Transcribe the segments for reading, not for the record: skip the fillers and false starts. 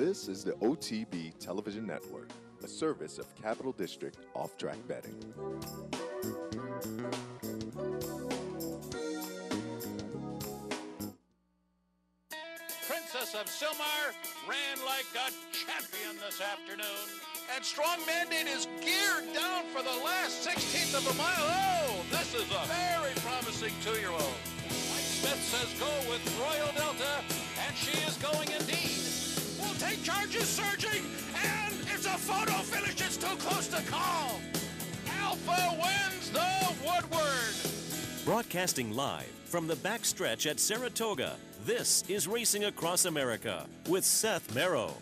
This is the OTB Television Network, a service of Capital District Off-Track Betting. Princess of Silmar ran like a champion this afternoon. And Strong Mandate is geared down for the last 16th of a mile. Oh, this is a very promising 2-year-old. Mike Smith says go with Royal Delta, and she is going indeed. Will take charge is surging, and it's a photo finish. It's too close to call. Alpha wins the Woodward. Broadcasting live from the backstretch at Saratoga, this is Racing Across America with Seth Merrow.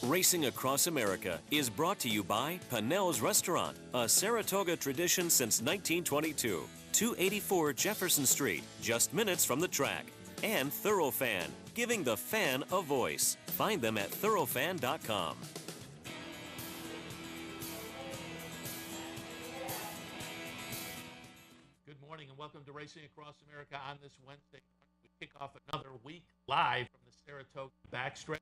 Racing Across America is brought to you by Pannell's Restaurant, a Saratoga tradition since 1922. 284 Jefferson Street, just minutes from the track. And Thoroughfan, giving the fan a voice. Find them at thoroughfan.com. Good morning and welcome to Racing Across America on this Wednesday. We kick off another week live from the Saratoga backstretch.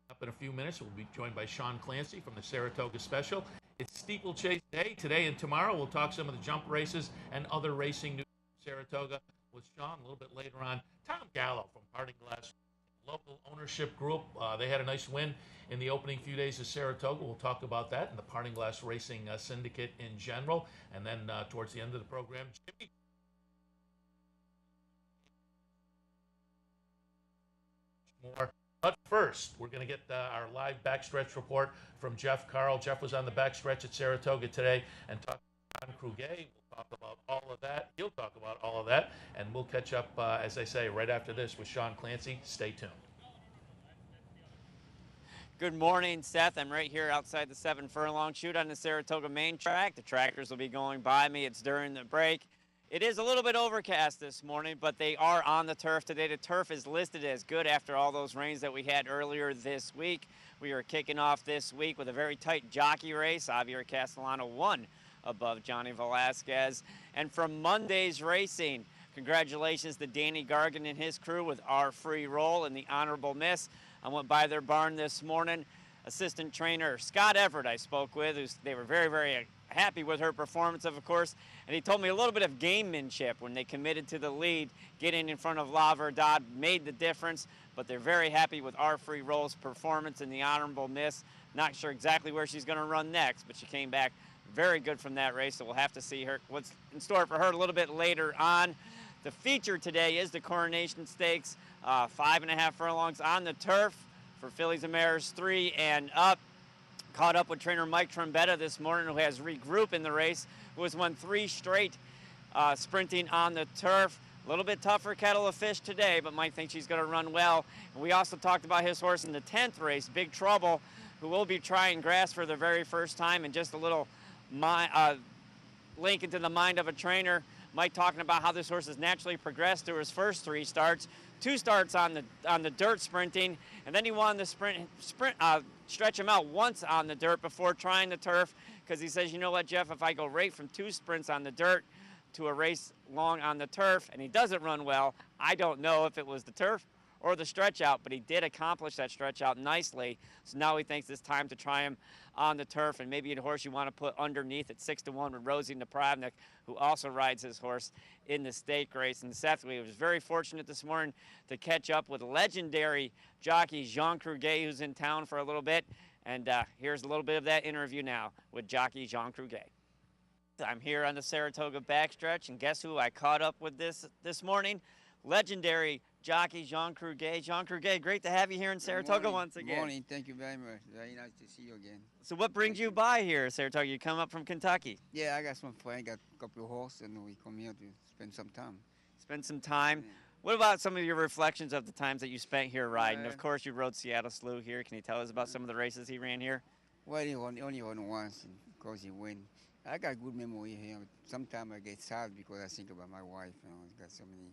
Up in a few minutes, we'll be joined by Sean Clancy from the Saratoga Special. It's Steeplechase Day today and tomorrow. We'll talk some of the jump races and other racing news from Saratoga with Sean a little bit later on. Tom Gallo from Parting Glass Local Ownership Group. They had a nice win in the opening few days of Saratoga. We'll talk about that and the Parting Glass Racing Syndicate in general. And then towards the end of the program, Jimmy. More. But first, we're going to get our live backstretch report from Jeff Carl. Jeff was on the backstretch at Saratoga today and talked to John Cruguet. We'll talk about all of that. He'll talk about all of that. And we'll catch up, as I say, right after this with Sean Clancy. Stay tuned. Good morning, Seth. I'm right here outside the 7 furlong chute on the Saratoga main track. The tractors will be going by me. It's during the break. It is a little bit overcast this morning, but they are on the turf today. The turf is listed as good after all those rains that we had earlier this week. We are kicking off this week with a very tight jockey race. Javier Castellano won above Johnny Velasquez. And from Monday's racing, congratulations to Danny Gargan and his crew with our free roll and the honorable miss. I went by their barn this morning. Assistant trainer Scott Everett I spoke with, they were very, very happy with her performance, of course, and he told me a little bit of gamemanship when they committed to the lead. Getting in front of La Verdad made the difference, but they're very happy with our free rolls performance and the honorable miss. Not sure exactly where she's going to run next, but she came back very good from that race, so we'll have to see her what's in store for her a little bit later on. The feature today is the Coronation Stakes, 5.5 furlongs on the turf for fillies and mares 3 and up. Caught up with trainer Mike Trombetta this morning, who has regrouped in the race, who has won 3 straight sprinting on the turf. A little bit tougher kettle of fish today, but Mike thinks she's going to run well. And we also talked about his horse in the 10th race, Big Trouble, who will be trying grass for the very first time. And just a little link into the mind of a trainer, Mike talking about how this horse has naturally progressed through his first 3 starts. 2 starts on the dirt sprinting, and then he wanted to stretch him out once on the dirt before trying the turf, because he says, you know what, Jeff, if I go right from 2 sprints on the dirt to a race long on the turf, and he doesn't run well, I don't know if it was the turf or the stretch out, but he did accomplish that stretch out nicely. So now he thinks it's time to try him on the turf, and maybe a horse you want to put underneath at 6-1 with Rosie Napravnik, who also rides his horse in the stake race. And Seth, we was very fortunate this morning to catch up with legendary jockey Jean Cruguet, who's in town for a little bit. And here's a little bit of that interview now with jockey Jean Cruguet. I'm here on the Saratoga backstretch, and guess who I caught up with this morning? Legendary jockey Jean Cruguet. Jean Cruguet, great to have you here in Saratoga once again. Good morning. Thank you very much. Very nice to see you again. So what brings you by here, Saratoga? You come up from Kentucky. Yeah, I got some friends, got a couple of horses, and we come here to spend some time. Spend some time. Yeah. What about some of your reflections of the times that you spent here riding? Of course, you rode Seattle Slew here. Can you tell us about some of the races he ran here? Well, he only won once, and of course he win. I got good memory here. Sometimes I get sad because I think about my wife. You know, I got so many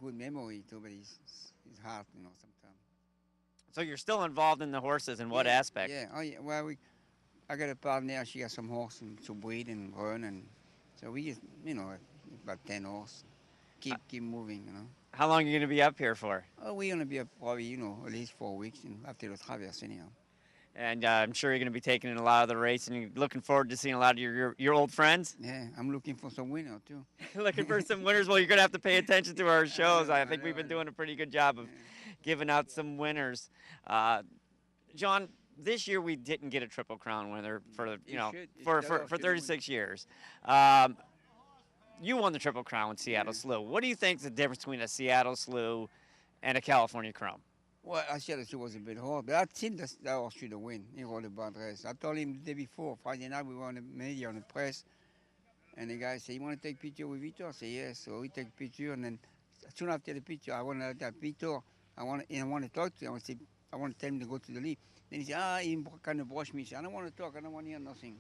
good memory too, but it's hard, you know, sometimes. So you're still involved in the horses in what aspect? Yeah, well, I got a partner, she got some horse to breed and run, and so we just, you know, about 10 horses. Keep moving, you know. How long are you going to be up here for? Well, we're gonna be up probably, at least 4 weeks after the Traverse anyhow. And I'm sure you're going to be taking in a lot of the race, and you're looking forward to seeing a lot of your old friends. Yeah, I'm looking for some winner too. Looking for some winners. Well, you're going to have to pay attention to our shows. I think we've been doing a pretty good job of giving out some winners. John, this year we didn't get a Triple Crown winner for for 36 years. You won the Triple Crown with Seattle Slew. What do you think is the difference between a Seattle Slew and a California Chrome? Well, I said it was a bit hard, but I think that horse should have win. He rode a bad race. I told him the day before, Friday night, we were on the media, on the press, and the guy said, "You want to take picture with Vitor?" I said, "Yes." So we take picture, and then soon after the picture, I want to let Vitor. I want to talk to him. I want to tell him to go to the lead. Then he said, he kind of brushed me. He said, "I don't want to talk. I don't want to hear nothing."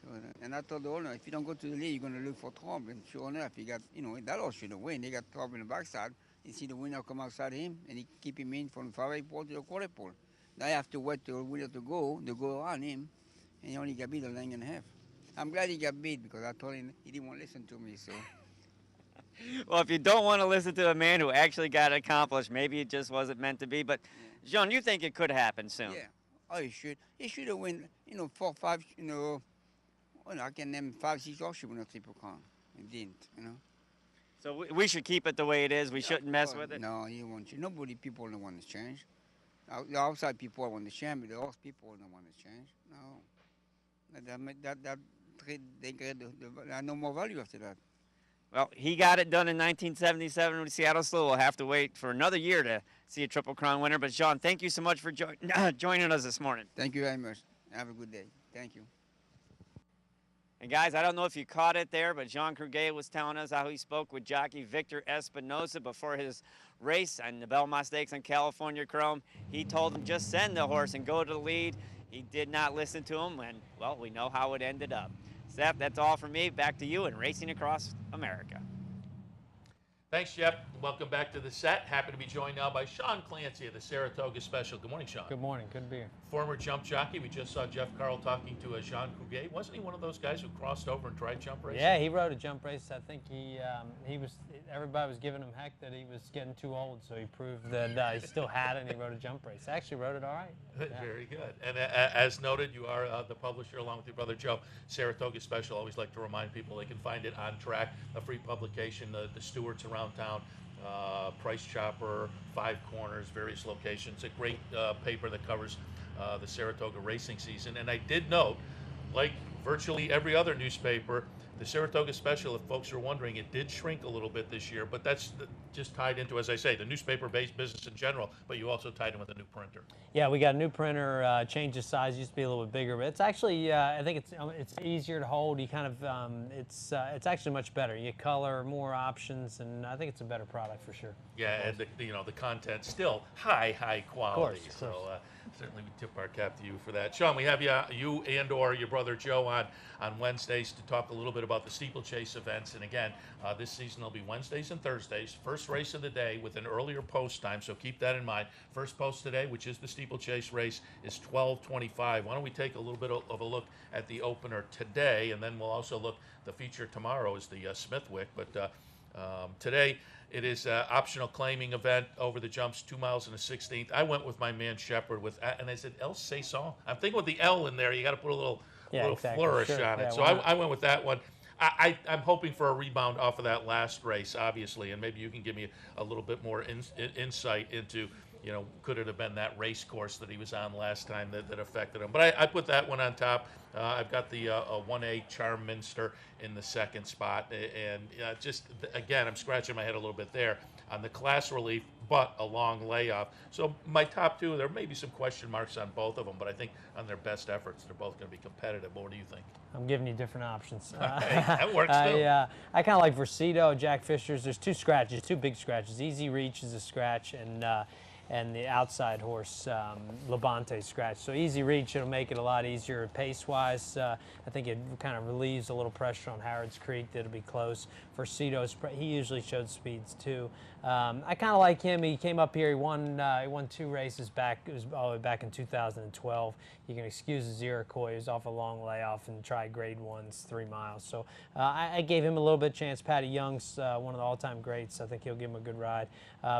So, and I told the owner, if you don't go to the lead, you're going to look for trouble. And sure enough, he got, that horse should have win. They got trouble in the backside. You see the winner come outside him, and he keep him in from the 5/8 pole to the 1/4 pole. Now I have to wait till the winner to go around him, and he only got beat a length and a half. I'm glad he got beat because I told him he didn't want to listen to me. So. Well, if you don't want to listen to a man who actually got it accomplished, maybe it just wasn't meant to be. But, John, you think it could happen soon? Yeah. Oh, he should. He should have won, 4, 5, I can name 5, 6 horses win a Triple Crown. He didn't, So we should keep it the way it is. We shouldn't mess with it. No, you won't. People don't want to change. The outside people want to change, but the horse people don't want to change. No. They get no more value after that. Well, he got it done in 1977 with Seattle Slew. We'll have to wait for another year to see a Triple Crown winner. But, Sean, thank you so much for joining us this morning. Thank you very much. Have a good day. Thank you. And, guys, I don't know if you caught it there, but Jean Cruguet was telling us how he spoke with jockey Victor Espinosa before his race on the Belmont Stakes on California Chrome. He told him just send the horse and go to the lead. He did not listen to him, and, well, we know how it ended up. Seth, that's all from me. Back to you and Racing Across America. Thanks, Jeff. Welcome back to the set. Happy to be joined now by Sean Clancy of the Saratoga Special. Good morning, Sean. Good morning. Good to be here. Former jump jockey. We just saw Jeff Carl talking to Jean Cruguet. Wasn't he one of those guys who crossed over and tried jump racing? Yeah, he rode a jump race. I think he was. Everybody was giving him heck that he was getting too old, so he proved that he still had it, and he rode a jump race. Actually rode it all right. Yeah. Very good. And as noted, you are the publisher along with your brother Joe. Saratoga Special. Always like to remind people they can find it on track. A free publication. The stewards around town. Price Chopper, Five Corners, various locations. A great paper that covers the Saratoga racing season. And I did note, like virtually every other newspaper, the Saratoga Special, if folks are wondering, it did shrink a little bit this year, but that's just tied into, as I say, the newspaper-based business in general, but you also tied in with a new printer. Yeah, we got a new printer, changed the size, used to be a little bit bigger, but it's actually, I think it's easier to hold. You kind of, it's actually much better. You color, more options, and I think it's a better product for sure. Yeah, and the content still high quality. Of course. So certainly we tip our cap to you for that. Sean, we have you and or your brother Joe on Wednesdays to talk a little bit about the steeplechase events. And again, this season will be Wednesdays and Thursdays. First race of the day with an earlier post time, so keep that in mind. First post today, which is the steeplechase race, is 12:25. Why don't we take a little bit of a look at the opener today, and then we'll also look. The feature tomorrow is the Smithwick, but today it is an optional claiming event over the jumps, 2 miles and a 16th. I went with my man Shepard and I said El Saison. I'm thinking with the L in there, you got to put a little exactly. flourish Sure. on it. Yeah, So I went with that one. I'm hoping for a rebound off of that last race, obviously, and maybe you can give me a little bit more insight into, could it have been that race course that he was on last time that affected him? But I put that one on top. I've got the 1A Charm Minster in the second spot, and just again, I'm scratching my head a little bit there on the class relief, but a long layoff. So my top two, there may be some question marks on both of them, but I think on their best efforts, they're both going to be competitive. What do you think? I'm giving you different options. Okay, that works too. I kind of like Versito, Jack Fisher's. There's two big scratches. Easy Reach is a scratch, and the outside horse, Labonte scratch. So Easy Reach, it'll make it a lot easier pace-wise. I think it kind of relieves a little pressure on Harrods Creek. That'll be close. Versito, he usually showed speeds too. I kind of like him. He came up here. He won 2 races back. It was all the way back in 2012. You can excuse his Iroquois. He was off a long layoff and tried grade 1s, 3 miles. So I gave him a little bit of chance. Patty Young's one of the all-time greats. I think he'll give him a good ride.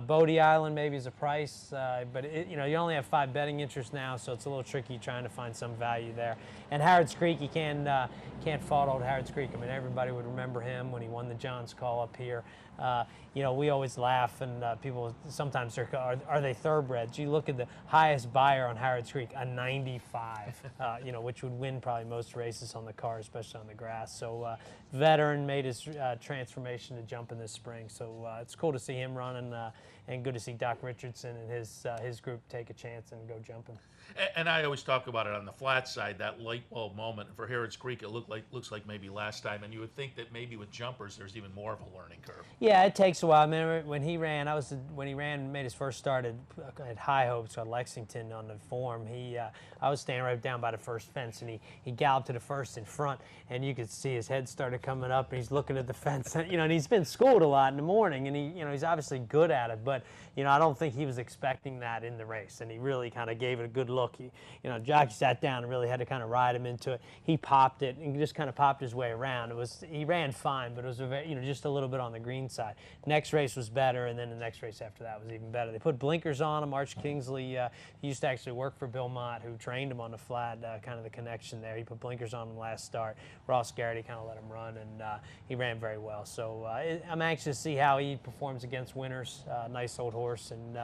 Bodie Island maybe is a price, but you only have 5 betting interests now, so it's a little tricky trying to find some value there. And Harrods Creek, you can't fault old Harrods Creek. I mean, everybody would remember him when he won the Johns Call up here. We always laugh, and people sometimes are they thoroughbreds? You look at the highest buyer on Harrods Creek, a 95, which would win probably most races on the car, especially on the grass. So veteran made his transformation to jumping this spring. So it's cool to see him running, and good to see Doc Richardson and his group take a chance and go jumping. And I always talk about it on the flat side, that light bulb moment. For Harrods Creek, it looks like maybe last time, and you would think that maybe with jumpers, there's even more of a learning curve. Yeah, it takes a while. I remember when he ran, made his first start at High Hopes at Lexington on the form. I was standing right down by the first fence, and he galloped to the first in front, and you could see his head started coming up, and he's looking at the fence, and he's been schooled a lot in the morning, and he's obviously good at it, but I don't think he was expecting that in the race, and he really kind of gave it a good look. Jockey sat down and really had to kind of ride him into it. He popped it and just kind of popped his way around. He ran fine, but it was just a little bit on the green side. Next race was better, and then the next race after that was even better. They put blinkers on him. Arch Kingsley, he used to actually work for Bill Mott, who trained him on the flat, kind of the connection there. He put blinkers on him last start. Ross Garrity kind of let him run, and he ran very well. So I'm anxious to see how he performs against winners. Nice old horse, and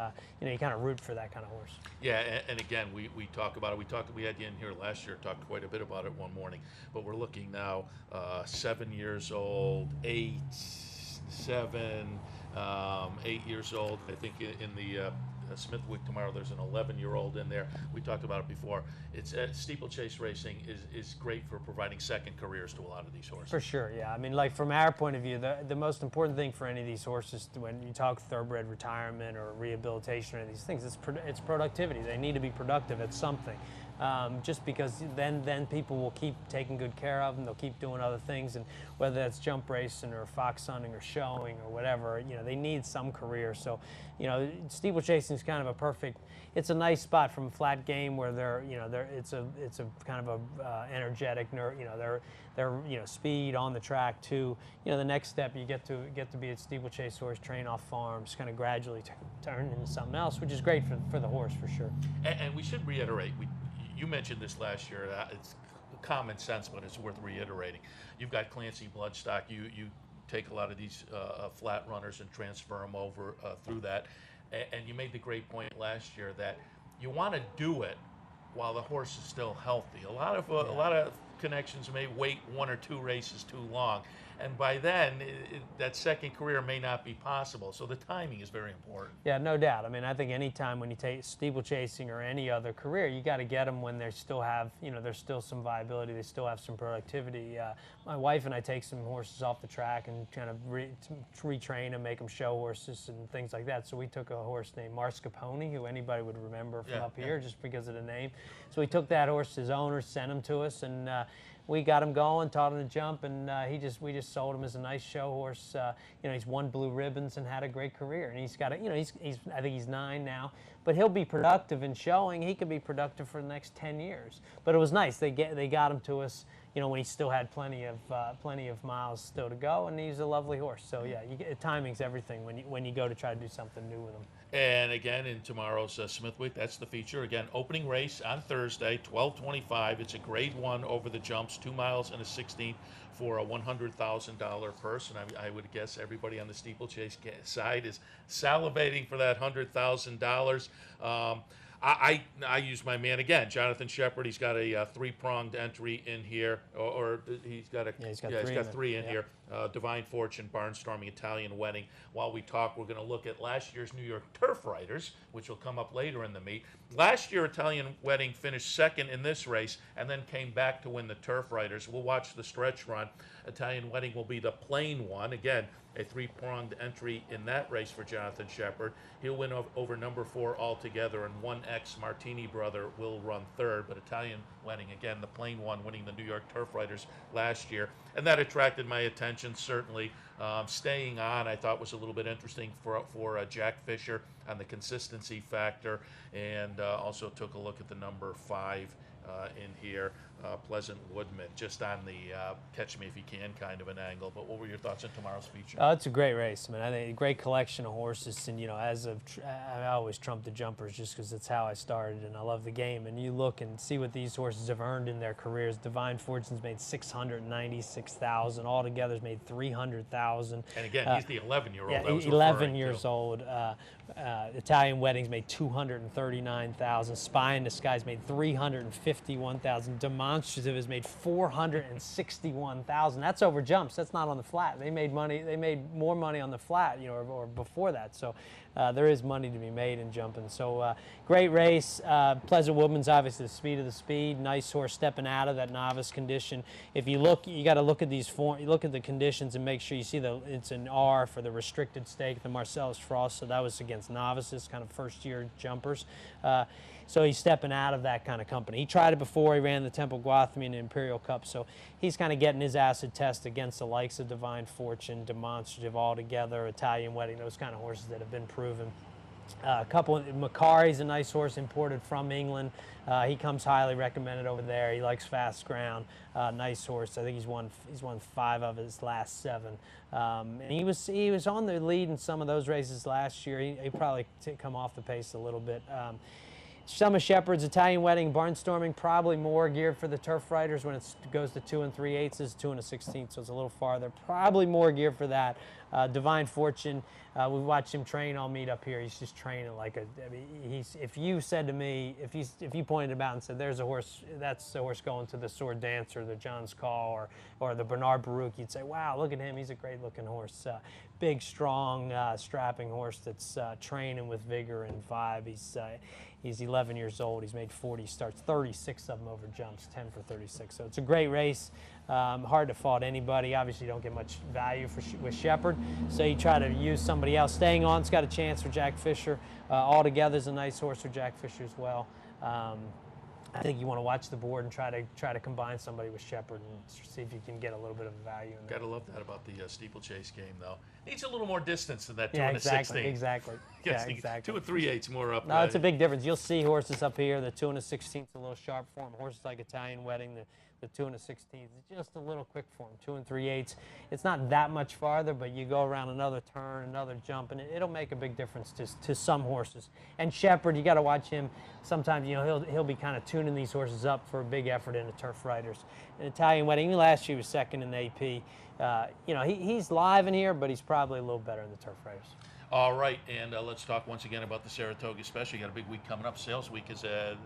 you kind of root for that kind of horse. Yeah, and again, we talk about it. We had you in here last year, talked quite a bit about it one morning, but we're looking now 7 years old, 8, 7, 8 years old. I think in the Smithwick tomorrow there's an 11-year-old in there. We talked about it before. It's steeplechase racing is great for providing second careers to a lot of these horses. For sure, yeah. I mean, like from our point of view, the most important thing for any of these horses, when you talk thoroughbred retirement or rehabilitation or these things, it's productivity. They need to be productive at something. Just because then people will keep taking good care of them. They'll keep doing other things, and whether that's jump racing or fox hunting or showing or whatever, they need some career. So, steeplechasing is kind of a perfect. It's a nice spot from a flat game where it's a kind of a energetic, they're speed on the track too. The next step you get to be a steeplechase horse, train off farms, kind of gradually turn into something else, which is great for the horse for sure. And we should reiterate, you mentioned this last year. It's common sense, but it's worth reiterating. You've got Clancy Bloodstock. You take a lot of these flat runners and transfer them over through that. And you made the great point last year that you want to do it while the horse is still healthy. A lot of connections may wait 1 or 2 races too long, and by then that second career may not be possible. So the timing is very important. Yeah, no doubt. I mean, I think any time when you take steeplechasing or any other career, you got to get them when they still have, there's still some viability, they still have some productivity. My wife and I take some horses off the track and kind of retrain them, make them show horses and things like that. So we took a horse named Marscapone, who anybody would remember from up here just because of the name. So we took that horse, his owner sent him to us, and we got him going, taught him to jump, and we just sold him as a nice show horse. He's won blue ribbons and had a great career. And he's got I think he's 9 now, but he'll be productive in showing. He could be productive for the next 10 years. But it was nice. They got him to us, when he still had plenty of miles still to go, and he's a lovely horse. So yeah, timing's everything when you go to try to do something new with him. And again, in tomorrow's Smithwick, that's the feature. Again, opening race on Thursday, 12:25. It's a grade 1 over the jumps, 2 miles and a 16th for a $100,000 purse. And I would guess everybody on the steeplechase side is salivating for that $100,000. I use my man again, Jonathan Shepard. He's got a 3-pronged entry in here, or he's got 3 in here. Divine Fortune, Barnstorming, Italian Wedding. While we talk, we're going to look at last year's New York Turf Riders, which will come up later in the meet. Last year, Italian Wedding finished second in this race and then came back to win the Turf Riders. We'll watch the stretch run. Italian Wedding will be the plain one. Again, a 3-pronged entry in that race for Jonathan Shepard. He'll win over number 4 altogether, and 1X Martini Brother will run third. But Italian Wedding, again, the plain one, winning the New York Turf Riders last year. And that attracted my attention mentioned, certainly. Staying on, I thought, was a little bit interesting for Jack Fisher on the consistency factor, and also took a look at the number 5 in here, Pleasant Woodman, just on the catch me if you can kind of an angle. But what were your thoughts on tomorrow's feature? It's a great race. I mean, I think a great collection of horses, and I always trump the jumpers just because it's how I started, and I love the game. And you look and see what these horses have earned in their careers. Divine Fortune's made $696,000. Altogether's made $300,000. And again, he's the 11-year-old. Yeah, 11 years old. Italian Weddings made $239,000. Spy in the Skies made $351,000. Demonstrative has made $461,000. That's over jumps. That's not on the flat. They made money. They made more money on the flat, or before that. So there is money to be made in jumping. So great race. Pleasant Woodman's obviously the speed of the speed. Nice horse stepping out of that novice condition. If you look, you got to look at these form. You look at the conditions and make sure you see it's an R for the restricted stake, the Marcellus Frost. So that was against novices, kind of first-year jumpers. So he's stepping out of that kind of company. He tried it before. He ran the Temple Gwathmey and the Imperial Cup. So he's kind of getting his acid test against the likes of Divine Fortune, Demonstrative, Altogether, Italian Wedding, those kind of horses that have been proven. A couple, Macari's a nice horse imported from England. He comes highly recommended over there. He likes fast ground. Nice horse. I think he's won 5 of his last 7. And he was on the lead in some of those races last year. He probably come off the pace a little bit. Summer Shepherd's Italian Wedding, Barnstorming, probably more geared for the turf riders when it goes to 2 3/8. It's 2 1/16, so it's a little farther. Probably more geared for that. Divine Fortune, we watched him train all meet up here. He's just training like if you said to me, if you pointed him out and said, there's a horse, that's a horse going to the Sword Dancer, the John's Call, or the Bernard Baruch, you'd say, wow, look at him. He's a great looking horse. Big, strong, strapping horse that's training with vigor and vibe. He's 11 years old. He's made 40 starts, 36 of them over jumps, 10 for 36. So it's a great race. Hard to fault anybody. Obviously, you don't get much value with Shepherd, so you try to use somebody else. Staying On's got a chance for Jack Fisher. Altogether's a nice horse for Jack Fisher as well. I think you want to watch the board and try to combine somebody with Shepherd and see if you can get a little bit of value in there. Gotta love that about the steeplechase game, though. Needs a little more distance than that 2 Yeah, 1/16. exactly. Yeah, exactly. 2 3/8 more up. No, it's a big difference. You'll see horses up here, the 2 1/16, a little sharp form. Horses like Italian Wedding, the 2 1/16, just a little quick form. 2 3/8. It's not that much farther, but you go around another turn, another jump, and it'll make a big difference to some horses. And Shepherd, you got to watch him. Sometimes he'll be kind of tuning these horses up for a big effort in the turf riders. In Italian Wedding, last year he was second in the AP. He's live in here, but he's probably a little better in the turf riders. All right, and let's talk once again about the Saratoga Special. You got a big week coming up. Sales week is a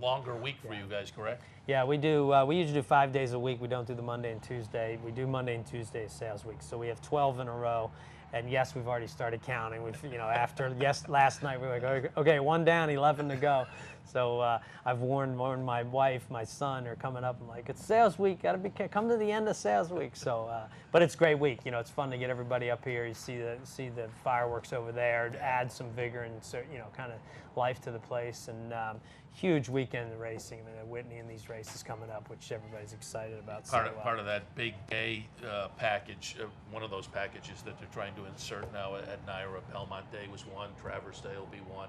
longer week for you guys, correct? Yeah, we do. We usually do 5 days a week. We don't do the Monday and Tuesday. We do Monday and Tuesday as sales week. So we have 12 in a row. And yes, we've already started counting. Last night we were like, okay, 1 down, 11 to go. So I've warned my wife, my son are coming up. I'm like, it's sales week. Come to the end of sales week. So, but it's a great week. It's fun to get everybody up here. You see the fireworks over there. Add some vigor and kind of life to the place. And huge weekend in racing. I mean, Whitney and these races coming up, which everybody's excited about. Part of that big day package, one of those packages that they're trying to insert now at NYRA. Belmont Day was one. Traverse Day will be one.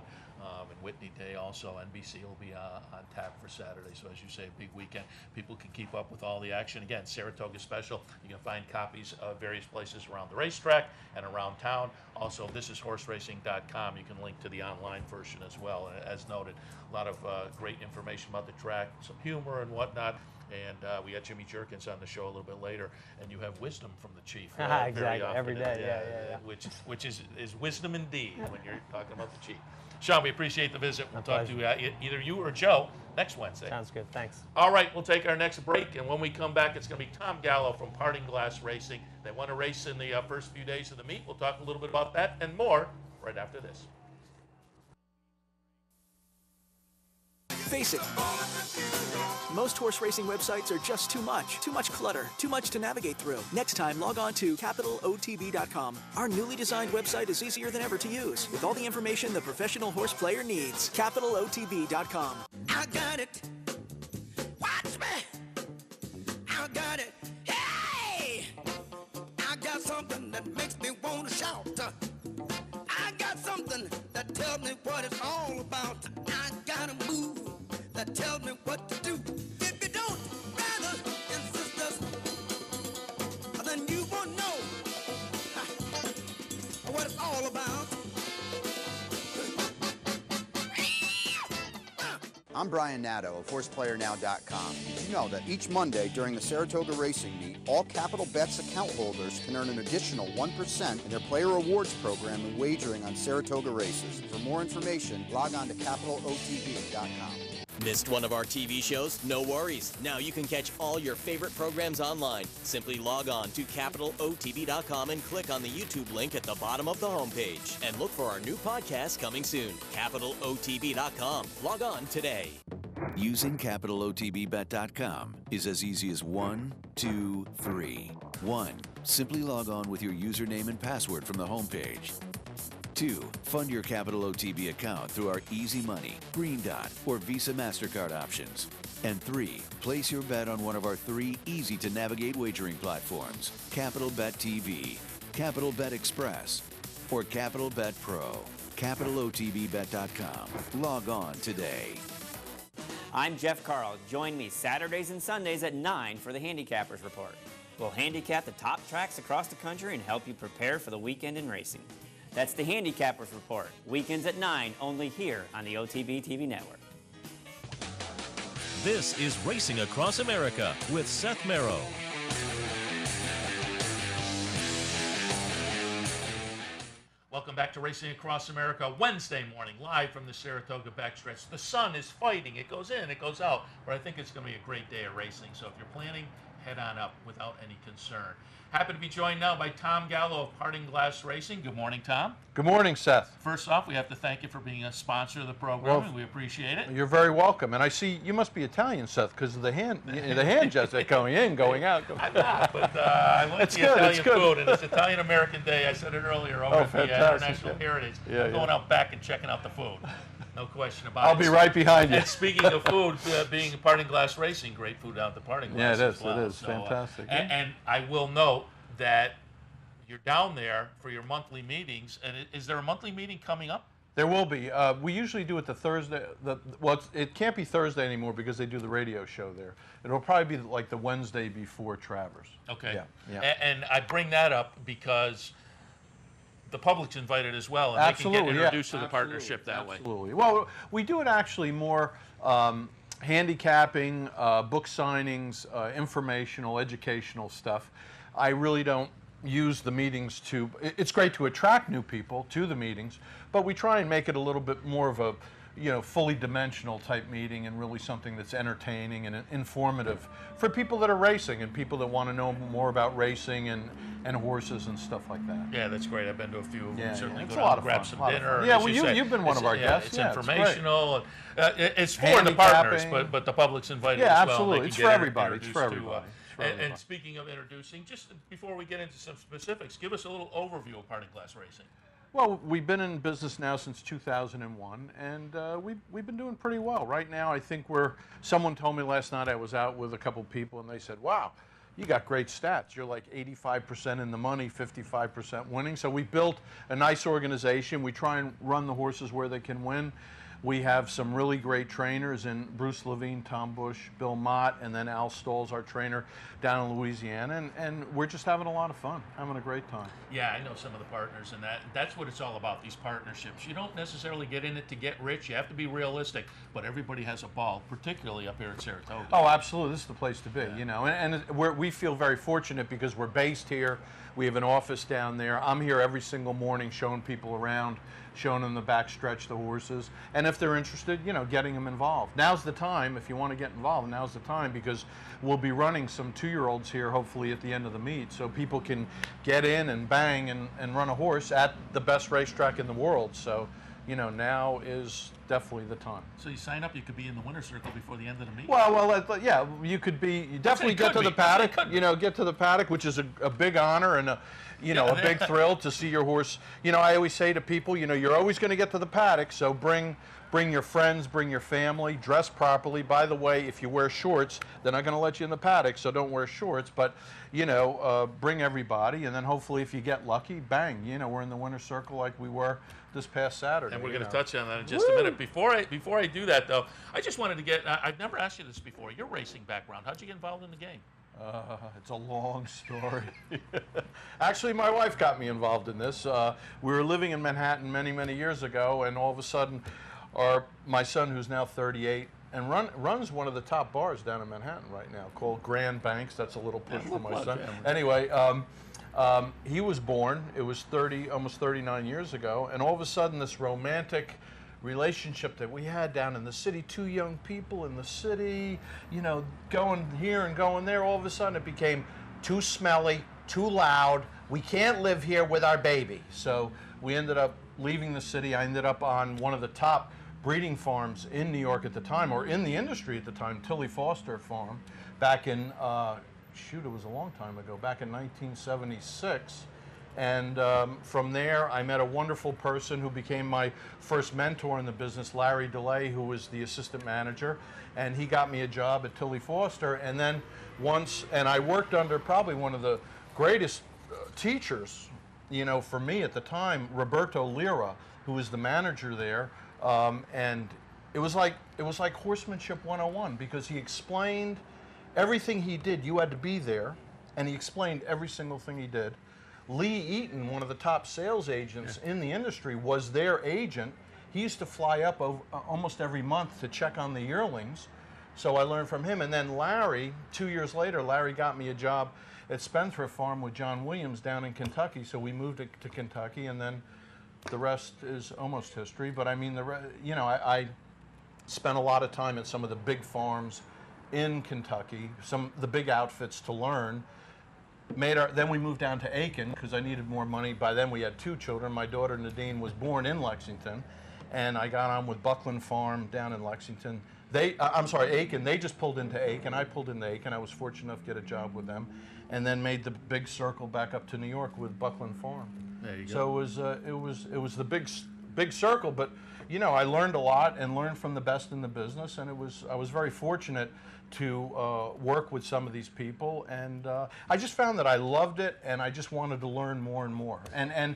And Whitney Day also. NBC will be on tap for Saturday. So as you say, a big weekend. People can keep up with all the action. Again, Saratoga Special. You can find copies of various places around the racetrack and around town. Also, thisishorseracing.com. You can link to the online version as well. As noted, a lot of great information about the track, some humor and whatnot. And we got Jimmy Jerkins on the show a little bit later, and you have wisdom from the chief. Exactly, every day, yeah. Which is wisdom indeed when you're talking about the chief. Sean, we appreciate the visit. We'll talk to either you or Joe next Wednesday. Sounds good, thanks. All right, we'll take our next break, and when we come back, it's going to be Tom Gallo from Parting Glass Racing. They won a race in the first few days of the meet. We'll talk a little bit about that and more right after this. Face it, most horse racing websites are just too much clutter, too much to navigate through. Next time, log on to CapitalOTB.com. Our newly designed website is easier than ever to use, with all the information the professional horse player needs. CapitalOTB.com. I got it. Watch me. I got it. Hey! I'm Brian Nadeau of HorsePlayerNow.com. Did you know that each Monday during the Saratoga Racing Meet, all Capital Bets account holders can earn an additional 1% in their player rewards program when wagering on Saratoga races? For more information, log on to CapitalOTB.com. Missed one of our TV shows? No worries. Now you can catch all your favorite programs online. Simply log on to CapitalOTB.com and click on the YouTube link at the bottom of the homepage. And look for our new podcast coming soon. CapitalOTB.com. Log on today. Using CapitalOTBBet.com is as easy as 1, 2, 3. 1. Simply log on with your username and password from the homepage. 2. Fund your Capital OTB account through our Easy Money, Green Dot, or Visa MasterCard options. And 3. Place your bet on one of our 3 easy-to-navigate wagering platforms, Capital Bet TV, Capital Bet Express, or Capital Bet Pro. CapitalOTBBet.com. Log on today. I'm Jeff Carl. Join me Saturdays and Sundays at 9 for the Handicappers Report. We'll handicap the top tracks across the country and help you prepare for the weekend in racing. That's the Handicappers Report, weekends at 9, only here on the OTB TV network. This is Racing Across America with Seth Merrow. Welcome back to Racing Across America, Wednesday morning, live from the Saratoga backstretch. The sun is fighting. It goes in, it goes out, but I think it's going to be a great day of racing. So if you're planning, head on up without any concern. Happy to be joined now by Tom Gallo of Parting Glass Racing. Good morning, Tom. Good morning, Seth. First off, we have to thank you for being a sponsor of the program, and we appreciate it. You're very welcome. And I see you must be Italian, Seth, because of the hand gestures going in, going out. I'm not, but I like the Italian food, and it's Italian-American Day. I said it earlier over at the International Heritage. I'm going out back and checking out the food. No question about it. I'll be right behind you. And speaking of food, being Parting Glass Racing, great food out at the Parting Glass. Yeah, it is. Well. It is fantastic. And I will note that you're down there for your monthly meetings. And is there a monthly meeting coming up? There will be. We usually do it the Thursday. It can't be Thursday anymore because they do the radio show there. It'll probably be like the Wednesday before Travers. Okay. Yeah. And I bring that up because the public's invited as well, and they can get introduced to the partnership that way. Absolutely. Well, we do it actually more handicapping, book signings, informational, educational stuff. I really don't use the meetings to, it's great to attract new people to the meetings, but we try and make it a little bit more of a, fully dimensional type meeting and really something that's entertaining and informative for people that are racing and people that want to know more about racing and horses and stuff like that. Yeah, that's great. I've been to a few of them. Certainly it's go a lot down of grab fun, some dinner. Yeah, well, you've been one of our guests. It's yeah, informational. It's for the partners, but the public's invited as well. Yeah, absolutely. It's for everybody. It's for everybody. And speaking of introducing, just before we get into some specifics, give us a little overview of Parting Glass Racing. Well, we've been in business now since 2001, and we've been doing pretty well. Right now, I think someone told me last night, I was out with a couple people, and they said, wow, you got great stats. You're like 85% in the money, 55% winning. So we built a nice organization. We try and run the horses where they can win. We have some really great trainers in Bruce Levine, Tom Bush, Bill Mott, and then Al Stoll's our trainer down in Louisiana, and we're just having a lot of fun, having a great time. Yeah, I know some of the partners, and that's what it's all about, these partnerships. You don't necessarily get in it to get rich. You have to be realistic, but everybody has a ball, particularly up here at Saratoga. Oh, absolutely. This is the place to be, and we feel very fortunate because we're based here. We have an office down there. I'm here every single morning showing people around, showing them the backstretch, the horses, and if they're interested, getting them involved. Now's the time, if you want to get involved, now's the time, because we'll be running some 2-year-olds here hopefully at the end of the meet, so people can get in and bang and run a horse at the best racetrack in the world. So, now is definitely the time. So you sign up, you could be in the winner's circle before the end of the meet? Well, yeah, you could be. You definitely get to the paddock. Get to the paddock, which is a big honor and a big thrill to see your horse. I always say to people, you're always going to get to the paddock, so bring your friends, bring your family, dress properly. By the way, if you wear shorts, they're not going to let you in the paddock, so don't wear shorts. But bring everybody, and then hopefully, if you get lucky, bang, we're in the winner's circle like we were this past Saturday. And we're going to touch on that in just a minute. Before I do that, though, I just wanted to get, I've never asked you this before, your racing background. How'd you get involved in the game? It's a long story. Actually, my wife got me involved in this. We were living in Manhattan many, many years ago, and all of a sudden, my son, who's now 38, runs one of the top bars down in Manhattan right now called Grand Banks. That's a little push for my son. Yeah. Anyway, he was born, it was almost 39 years ago, and all of a sudden this romantic relationship that we had down in the city, two young people in the city, you know, going here and going there, all of a sudden it became too smelly, too loud. We can't live here with our baby. So we ended up leaving the city. I ended up on one of the top breeding farms in New York at the time, or in the industry at the time, Tilly Foster Farm, back in, it was a long time ago, back in 1976. And from there, I met a wonderful person who became my first mentor in the business, Larry DeLay, who was the assistant manager. And he got me a job at Tilly Foster. And then and I worked under probably one of the greatest teachers, you know, for me at the time, Roberto Lira, who was the manager there. And it was like horsemanship 101, because he explained everything he did. You had to be there, and he explained every single thing he did. Lee Eaton, one of the top sales agents in the industry, was their agent. He used to fly up almost every month to check on the yearlings. So I learned from him. And then Larry, 2 years later, Larry got me a job at Spendthrift Farm with John Williams down in Kentucky. So we moved to Kentucky, and then the rest is almost history. But I mean, I spent a lot of time at some of the big farms in Kentucky, the big outfits to learn. Then we moved down to Aiken because I needed more money. By then we had 2 children. My daughter Nadine was born in Lexington, and I got on with Buckland Farm down in Lexington. Aiken. They just pulled into Aiken. I pulled into Aiken. I was fortunate enough to get a job with them, and then made the big circle back up to New York with Buckland Farm. There you go. So it was the big circle, but you know, I learned a lot and learned from the best in the business, and I was very fortunate to work with some of these people, and I just found that I loved it, and I just wanted to learn more and more. And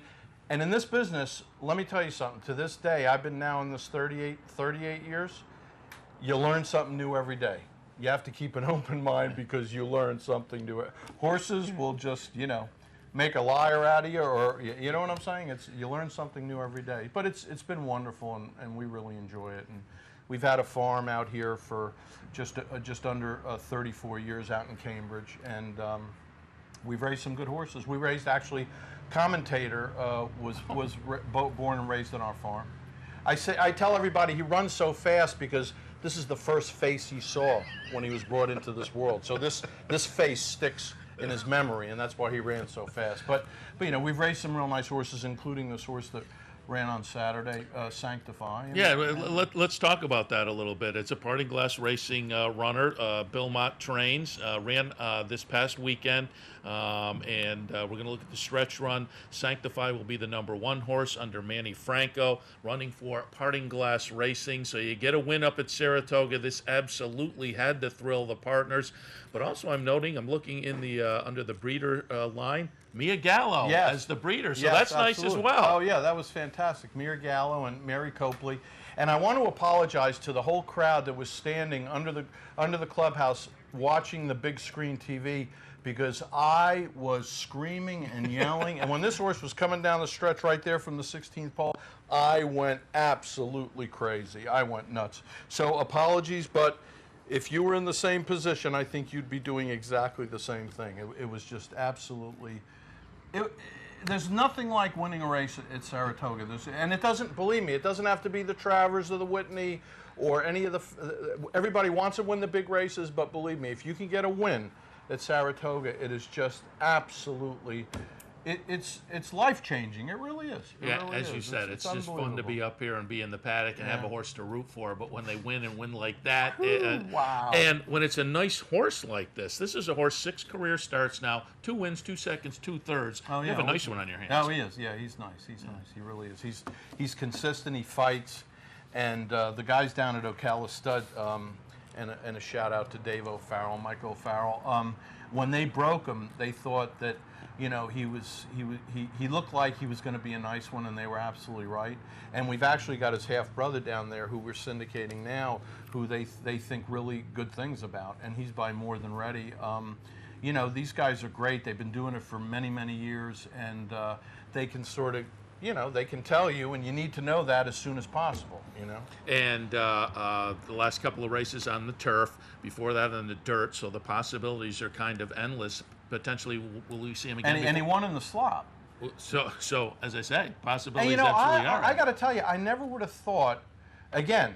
in this business, let me tell you something. To this day, I've been now in this 38 years. You learn something new every day. You have to keep an open mind because you learn something new. Horses will just, you know, make a liar out of you, or you know what I'm saying? You learn something new every day. But it's been wonderful, and we really enjoy it. And we've had a farm out here for just under 34 years out in Cambridge, and we've raised some good horses. We raised, actually, Commentator was born and raised on our farm. I tell everybody he runs so fast because this is the first face he saw when he was brought into this world. So this face sticks in his memory, and that's why he ran so fast. But you know, we've raised some real nice horses, including this horse that ran on Saturday, Sanctify. Yeah, let's talk about that a little bit. It's a Parting Glass Racing runner. Bill Mott trains, ran this past weekend, and we're going to look at the stretch run. Sanctify will be the #1 horse under Manny Franco, running for Parting Glass Racing. So you get a win up at Saratoga. This absolutely had to thrill the partners. But also, I'm looking in the under the breeder line, Mia Gallo as the breeder. So that's nice as well. Oh yeah, that was fantastic. Mia Gallo and Mary Copley. And I want to apologize to the whole crowd that was standing under the clubhouse watching the big screen TV, because I was screaming and yelling. And when this horse was coming down the stretch right there from the 16th pole, I went absolutely crazy. I went nuts. So apologies, but if you were in the same position, I think you'd be doing exactly the same thing. It was just absolutely... There's nothing like winning a race at Saratoga. And it doesn't, believe me, it doesn't have to be the Travers or the Whitney or any of the... Everybody wants to win the big races, but believe me, if you can get a win at Saratoga, it is just absolutely... It's life-changing. It really is. As you said, it's just fun to be up here and be in the paddock and have a horse to root for. But when they win and win like that, wow! And when it's a nice horse like this is a horse, 6 career starts now, 2 wins, 2 seconds, 2 thirds. Oh, yeah. You have a nice one on your hands. Oh, he is. Yeah, he's nice. He's nice. He really is. He's consistent. He fights, and the guys down at Ocala Stud, and a shout out to Dave O'Farrell, Mike O'Farrell. When they broke him, they thought that, you know, he looked like he was going to be a nice one, and they were absolutely right. And we've actually got his half brother down there, who we're syndicating now, who they think really good things about, and he's by More Than Ready. You know, these guys are great. They've been doing it for many, many years, and they can sort of you know, they can tell you, and you need to know that as soon as possible, you know. And the last couple of races on the turf, before that on the dirt, so the possibilities are kind of endless. Potentially, will we see him again? And he won in the slop. So as I say, possibilities and, you know, absolutely are. I got to tell you, I never would have thought, again,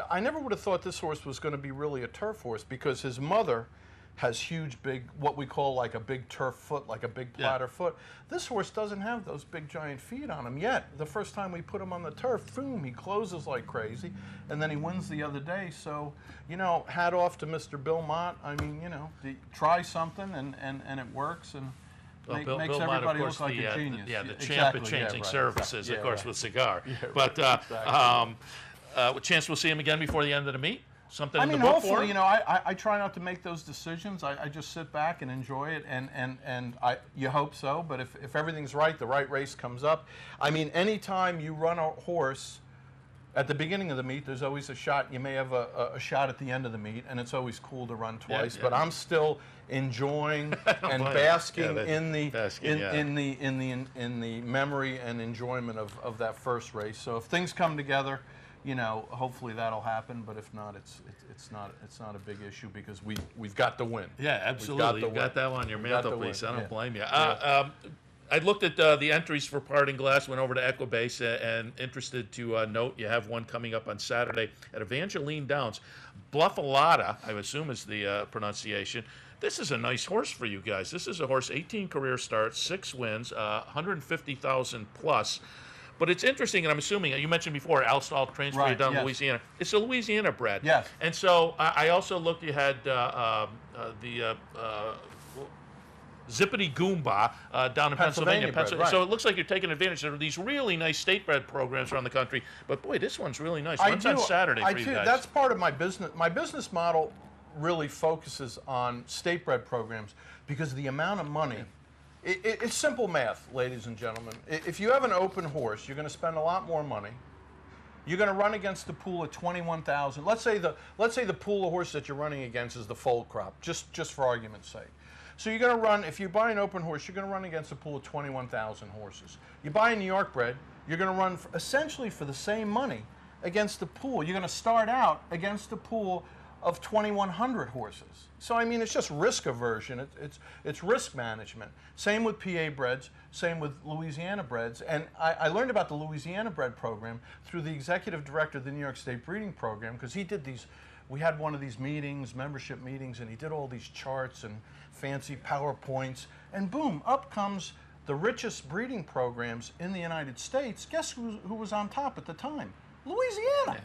I never would have thought this horse was going to be really a turf horse, because his mother has huge, big, what we call like a big turf foot, like a big platter foot. This horse doesn't have those big giant feet on him yet. The first time we put him on the turf, boom, he closes like crazy, and then he wins the other day. So, you know, hat off to Mr. Bill Mott. I mean, you know, try something and it works, and makes Bill everybody Mott, of look course, like a genius. the champ at changing services, of course, with Cigar. But chance we'll see him again before the end of the meet. Something I in mean, the book hopefully, for him? you know, I try not to make those decisions. I just sit back and enjoy it, and you hope so. But if everything's right, the right race comes up. I mean, anytime you run a horse at the beginning of the meet, there's always a shot. You may have a shot at the end of the meet, and it's always cool to run twice. But I'm still enjoying and basking in the memory and enjoyment of that first race. So if things come together, you know, hopefully that'll happen. But if not, it's not a big issue, because we've got the win. Yeah, absolutely. You've got that on your mantelpiece. I don't blame you. I looked at the entries for Parting Glass, went over to Equibase, and interested to note you have one coming up on Saturday at Evangeline Downs. Bluffalata, I assume is the pronunciation. This is a nice horse for you guys. This is a horse, 18 career starts, 6 wins, 150,000 plus. But it's interesting, and I'm assuming, you mentioned before, Al Stahl trains for you down in Louisiana. It's a Louisiana bred. Yes. And so I also looked, you had Zippity Goomba down in Pennsylvania. Bred, right. So it looks like you're taking advantage of these really nice state bred programs around the country. But boy, this one's really nice. One's on Saturday for you guys. That's part of my business. My business model really focuses on state bred programs, because of the amount of money. It's simple math, ladies and gentlemen. If you have an open horse, you're going to spend a lot more money. You're going to run against the pool at 21,000. Let's say the pool of horses that you're running against is the foal crop, just for argument's sake. So you're going to run, if you buy an open horse, you're going to run against a pool of 21,000 horses. You buy a New York bred, you're going to run essentially for the same money against the pool. You're going to start out against a pool of 2,100 horses. So I mean, it's just risk aversion. It's risk management. Same with PA breds. Same with Louisiana breds. And I learned about the Louisiana bred program through the executive director of the New York State Breeding Program, because he did these. We had one of these meetings, membership meetings, and he did all these charts and fancy PowerPoints. And boom, up comes the richest breeding programs in the United States. Guess who was on top at the time? Louisiana. Yeah.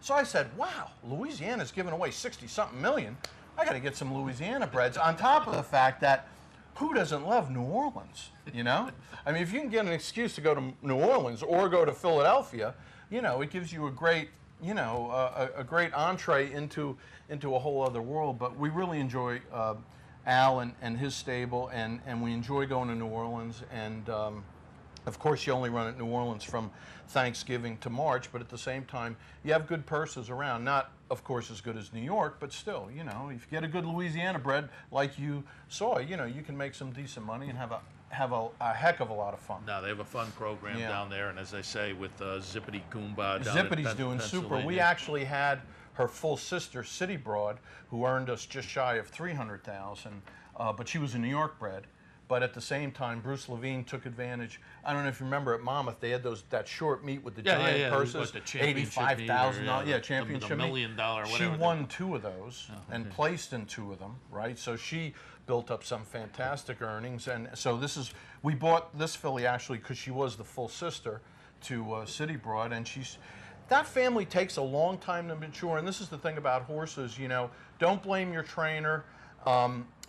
So I said, wow, Louisiana's giving away 60-something million. I got to get some Louisiana breds, on top of the fact that who doesn't love New Orleans, you know? I mean, if you can get an excuse to go to New Orleans or go to Philadelphia, you know, it gives you a great, you know, a great entree into a whole other world. But we really enjoy Al and his stable, and we enjoy going to New Orleans. And of course, you only run at New Orleans from Thanksgiving to March, but at the same time, you have good purses around. Not, of course, as good as New York, but still, you know, if you get a good Louisiana bred like you saw, you know, you can make some decent money and have a heck of a lot of fun. No, they have a fun program down there, and as I say, with Zippity Goomba down Zippity's doing super. We actually had her full sister, City Broad, who earned us just shy of $300,000, but she was a New York bred. But at the same time, Bruce Levine took advantage. I don't know if you remember at Monmouth, they had that short meet with the giant purses, $85,000. Yeah, championship the $1 million, whatever. She won 2 of those and placed in 2 of them, right? So she built up some fantastic earnings. And so we bought this filly actually because she was the full sister to City Broad, and that family takes a long time to mature. And this is the thing about horses, you know, don't blame your trainer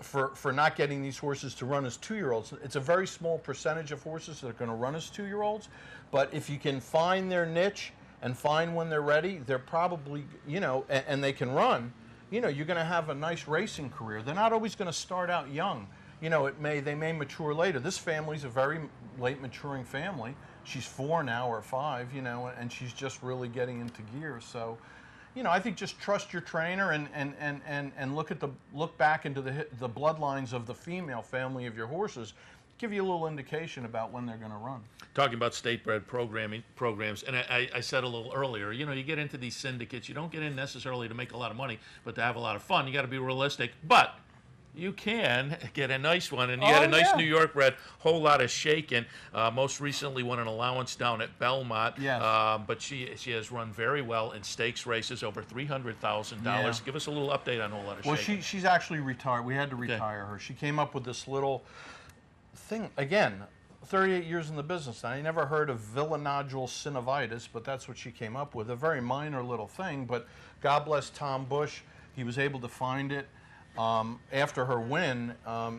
for not getting these horses to run as 2-year-olds. It's a very small percentage of horses that are going to run as 2-year-olds, but if you can find their niche and find when they're ready, they're probably, you know, and they can run, you know, you're going to have a nice racing career. They're not always going to start out young. You know, they may mature later. This family's a very late maturing family. She's 4 now or 5, you know, and she's just really getting into gear. So, you know, I think just trust your trainer and look back into the bloodlines of the female family of your horses. give you a little indication about when they're going to run. Talking about state-bred programs, and I said a little earlier, you know, you get into these syndicates, you don't get in necessarily to make a lot of money, but to have a lot of fun. You got to be realistic, but you can get a nice one, and you had a nice New York bred, whole lot of shaking. Most recently won an allowance down at Belmont, but she has run very well in stakes races, over $300,000. Give us a little update on whole lot of shaking. Well, she's actually retired. We had to retire her. She came up with this little thing, again, 38 years in the business. I never heard of villanodule synovitis, but that's what she came up with. A very minor little thing, but God bless Tom Bush. He was able to find it after her win,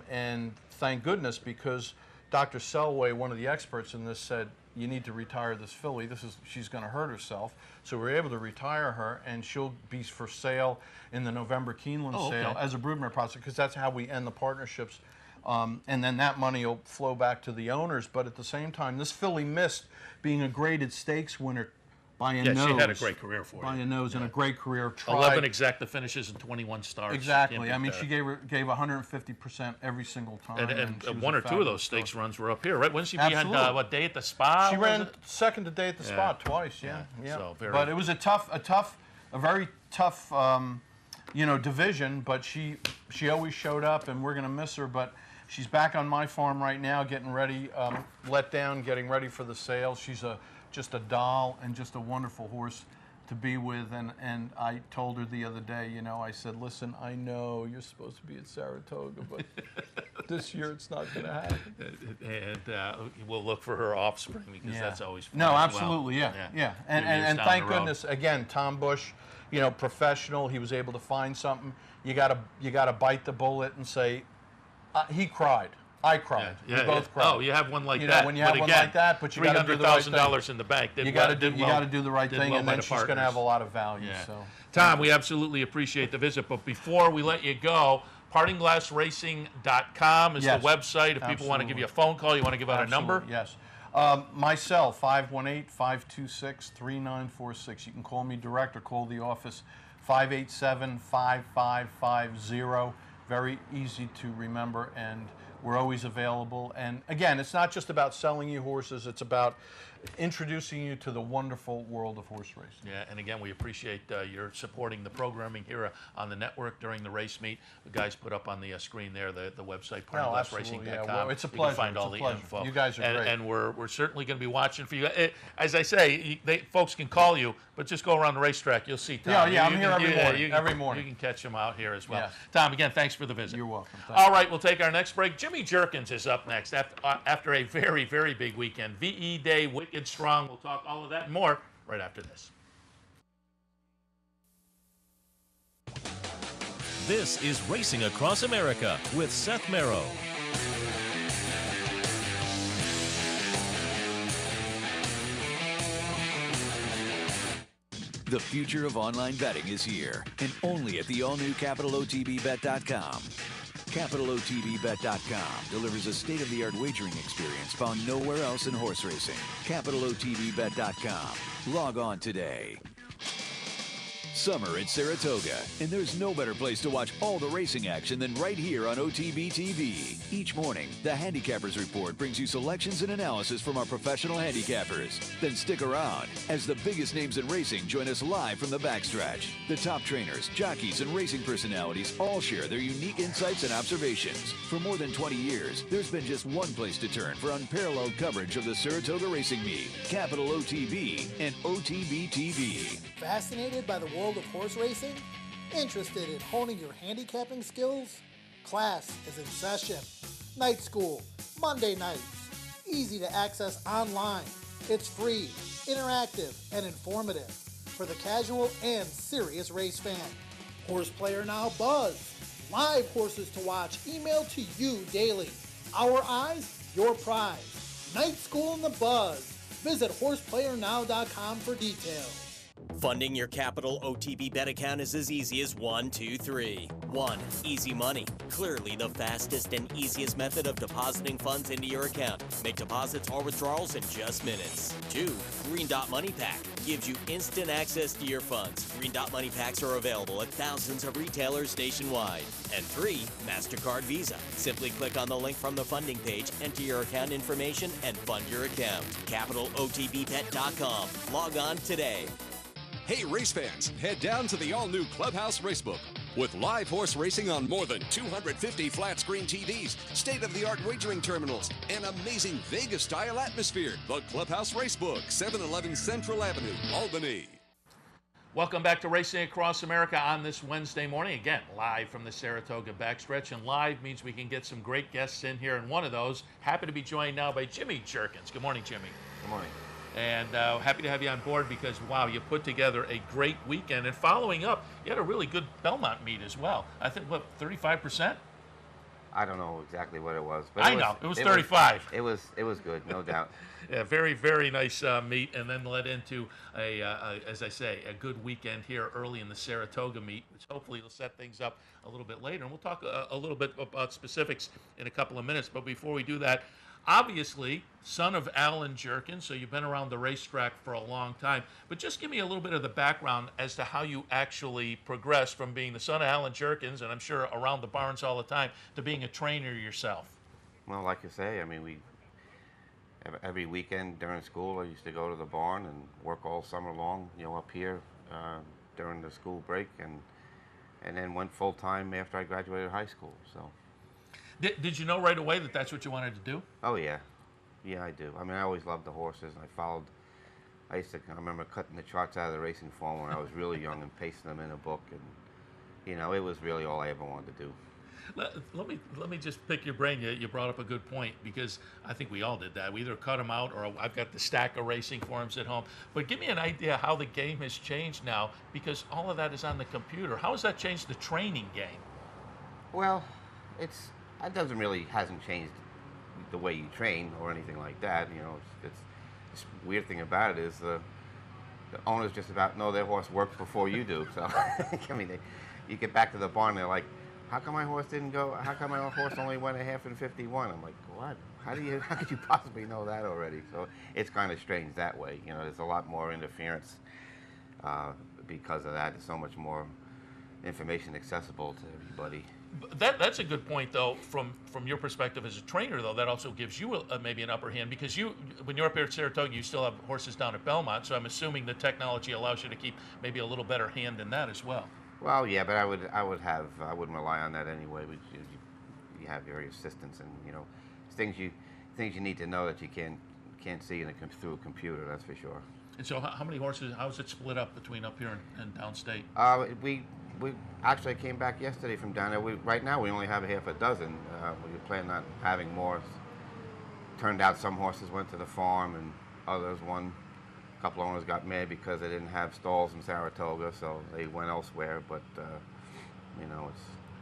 and thank goodness, because Dr. Selway, one of the experts in this, said, you need to retire this filly. She's going to hurt herself. So we were able to retire her, and she'll be for sale in the November Keeneland sale as a broodmare process, because that's how we end the partnerships. And then that money will flow back to the owners. But at the same time, this filly missed being a graded stakes winner by a nose. She had a great career for by a nose and a great career. 11 exacta finishes and 21 starts. Exactly. I mean, she gave 150% every single time. And one or two of those stakes runs were up here, right? Wasn't she behind, what, Day at the Spa? She ran second to Day at the Spa twice, yeah. So but it was a very tough, division, but she always showed up, and we're going to miss her, but she's back on my farm right now, getting ready, let down, getting ready for the sale. She's just a doll and just a wonderful horse to be with. And I told her the other day, I said, listen, I know you're supposed to be at Saratoga, but this year it's not going to happen. And we'll look for her offspring, because that's always fun. No, absolutely, yeah. And thank goodness, again, Tom Bush, professional. He was able to find something. You gotta bite the bullet and say, he cried. I cried. We both cried. Oh, you have one like that. When you have one like that, but you got to do the right thing. $300,000 in the bank. You got to do the right thing, and then she's going to have a lot of value. So, Tom, we absolutely appreciate the visit. But before we let you go, PartingGlassRacing.com is the website. If people want to give you a phone call, you want to give out a number? Yes. My cell, 518-526-3946. You can call me direct or call the office, 587-5550. Very easy to remember, and we're always available. And again, it's not just about selling you horses, it's about introducing you to the wonderful world of horse racing. Yeah, and again, we appreciate your supporting the programming here on the network during the race meet. The guys put up on the screen there the website, PartingGlassRacing.com. Yeah, well, it's a pleasure. You can find all the info. You guys are great. And we're certainly going to be watching for you. As I say, folks can call you, but just go around the racetrack. You'll see Tom. Yeah, I'm here every morning. You can catch him out here as well. Yes. Tom, again, thanks for the visit. You're welcome. All right, we'll take our next break. Jimmy Jerkins is up next after a very, very big weekend. VE Day, Wicked Strong. We'll talk all of that and more right after this. This is Racing Across America with Seth Merrow. The future of online betting is here, and only at the all-new CapitalOTBBet.com. CapitalOTBBet.com delivers a state-of-the-art wagering experience found nowhere else in horse racing. CapitalOTBBet.com. Log on today. Summer at Saratoga, and there's no better place to watch all the racing action than right here on OTB TV. Each morning, the Handicappers Report brings you selections and analysis from our professional handicappers. Then stick around as the biggest names in racing join us live from the backstretch. The top trainers, jockeys, and racing personalities all share their unique insights and observations. For more than 20 years, there's been just one place to turn for unparalleled coverage of the Saratoga Racing Meet, Capital OTB and OTB TV. Fascinated by the world of horse racing? Interested in honing your handicapping skills? Class is in session. Night school, Monday nights. Easy to access online. It's free, interactive, and informative for the casual and serious race fan. Horse Player Now Buzz. Live horses to watch emailed to you daily. Our eyes, your prize. Night school in the buzz. Visit horseplayernow.com for details. Funding your Capital OTB bet account is as easy as 1, 2, 3. 1. Easy Money. Clearly the fastest and easiest method of depositing funds into your account. Make deposits or withdrawals in just minutes. 2. Green Dot Money Pack. Gives you instant access to your funds. Green Dot Money Packs are available at thousands of retailers nationwide. And 3. MasterCard Visa. Simply click on the link from the funding page, enter your account information, and fund your account. CapitalOTBBet.com. Log on today. Hey race fans, head down to the all-new Clubhouse Racebook. With live horse racing on more than 250 flat-screen TVs, state-of-the-art wagering terminals, and amazing Vegas-style atmosphere. The Clubhouse Racebook, 711 Central Avenue, Albany. Welcome back to Racing Across America on this Wednesday morning. Again, live from the Saratoga backstretch. And live means we can get some great guests in here. And one of those, happy to be joined now by Jimmy Jerkins. Good morning, Jimmy. Good morning. And happy to have you on board because, wow, you put together a great weekend. And following up, you had a really good Belmont meet as well. I think, what, 35%? I don't know exactly what it was. But it was 35. It was good, no doubt. Yeah, very, very nice meet, and then led into, as I say, a good weekend here early in the Saratoga meet, which hopefully will set things up a little bit later. And we'll talk a little bit about specifics in a couple of minutes. But before we do that, obviously, son of Alan Jerkins, so you've been around the racetrack for a long time. But just give me a little bit of the background as to how you actually progressed from being the son of Alan Jerkins, and I'm sure around the barns all the time, to being a trainer yourself. Well, like you say, I mean, every weekend during school, I used to go to the barn and work all summer long, up here during the school break, and then went full-time after I graduated high school, so. Did you know right away that that's what you wanted to do? Oh, yeah. Yeah, I do. I mean, I always loved the horses. I remember cutting the charts out of the racing form when I was really young and pasting them in a book. And, it was really all I ever wanted to do. Let me just pick your brain. You brought up a good point because I think we all did that. We either cut them out or I've got the stack of racing forms at home. But give me an idea how the game has changed now because all of that is on the computer. How has that changed the training game? Well, hasn't changed the way you train or anything like that. It's weird thing about it is the owners just about know their horse works before you do. So, I mean, you get back to the barn, they're like, how come my horse didn't go? How come my horse only went a half in 51? I'm like, what? How could you possibly know that already? So it's kind of strange that way. There's a lot more interference because of that. There's so much more information accessible to everybody. That's a good point, though, from your perspective as a trainer, though. That also gives you maybe an upper hand because when you're up here at Saratoga, you still have horses down at Belmont, so I'm assuming the technology allows you to keep maybe a little better hand in that as well. Well, yeah, but I wouldn't rely on that anyway. You have your assistants and things you need to know that you can't see through a computer. That's for sure. And so, how many horses? How is it split up between up here and downstate? We actually came back yesterday from down there. Right now we only have a half a dozen. We plan on having more. Turned out some horses went to the farm and others a couple owners got mad because they didn't have stalls in Saratoga, so they went elsewhere. But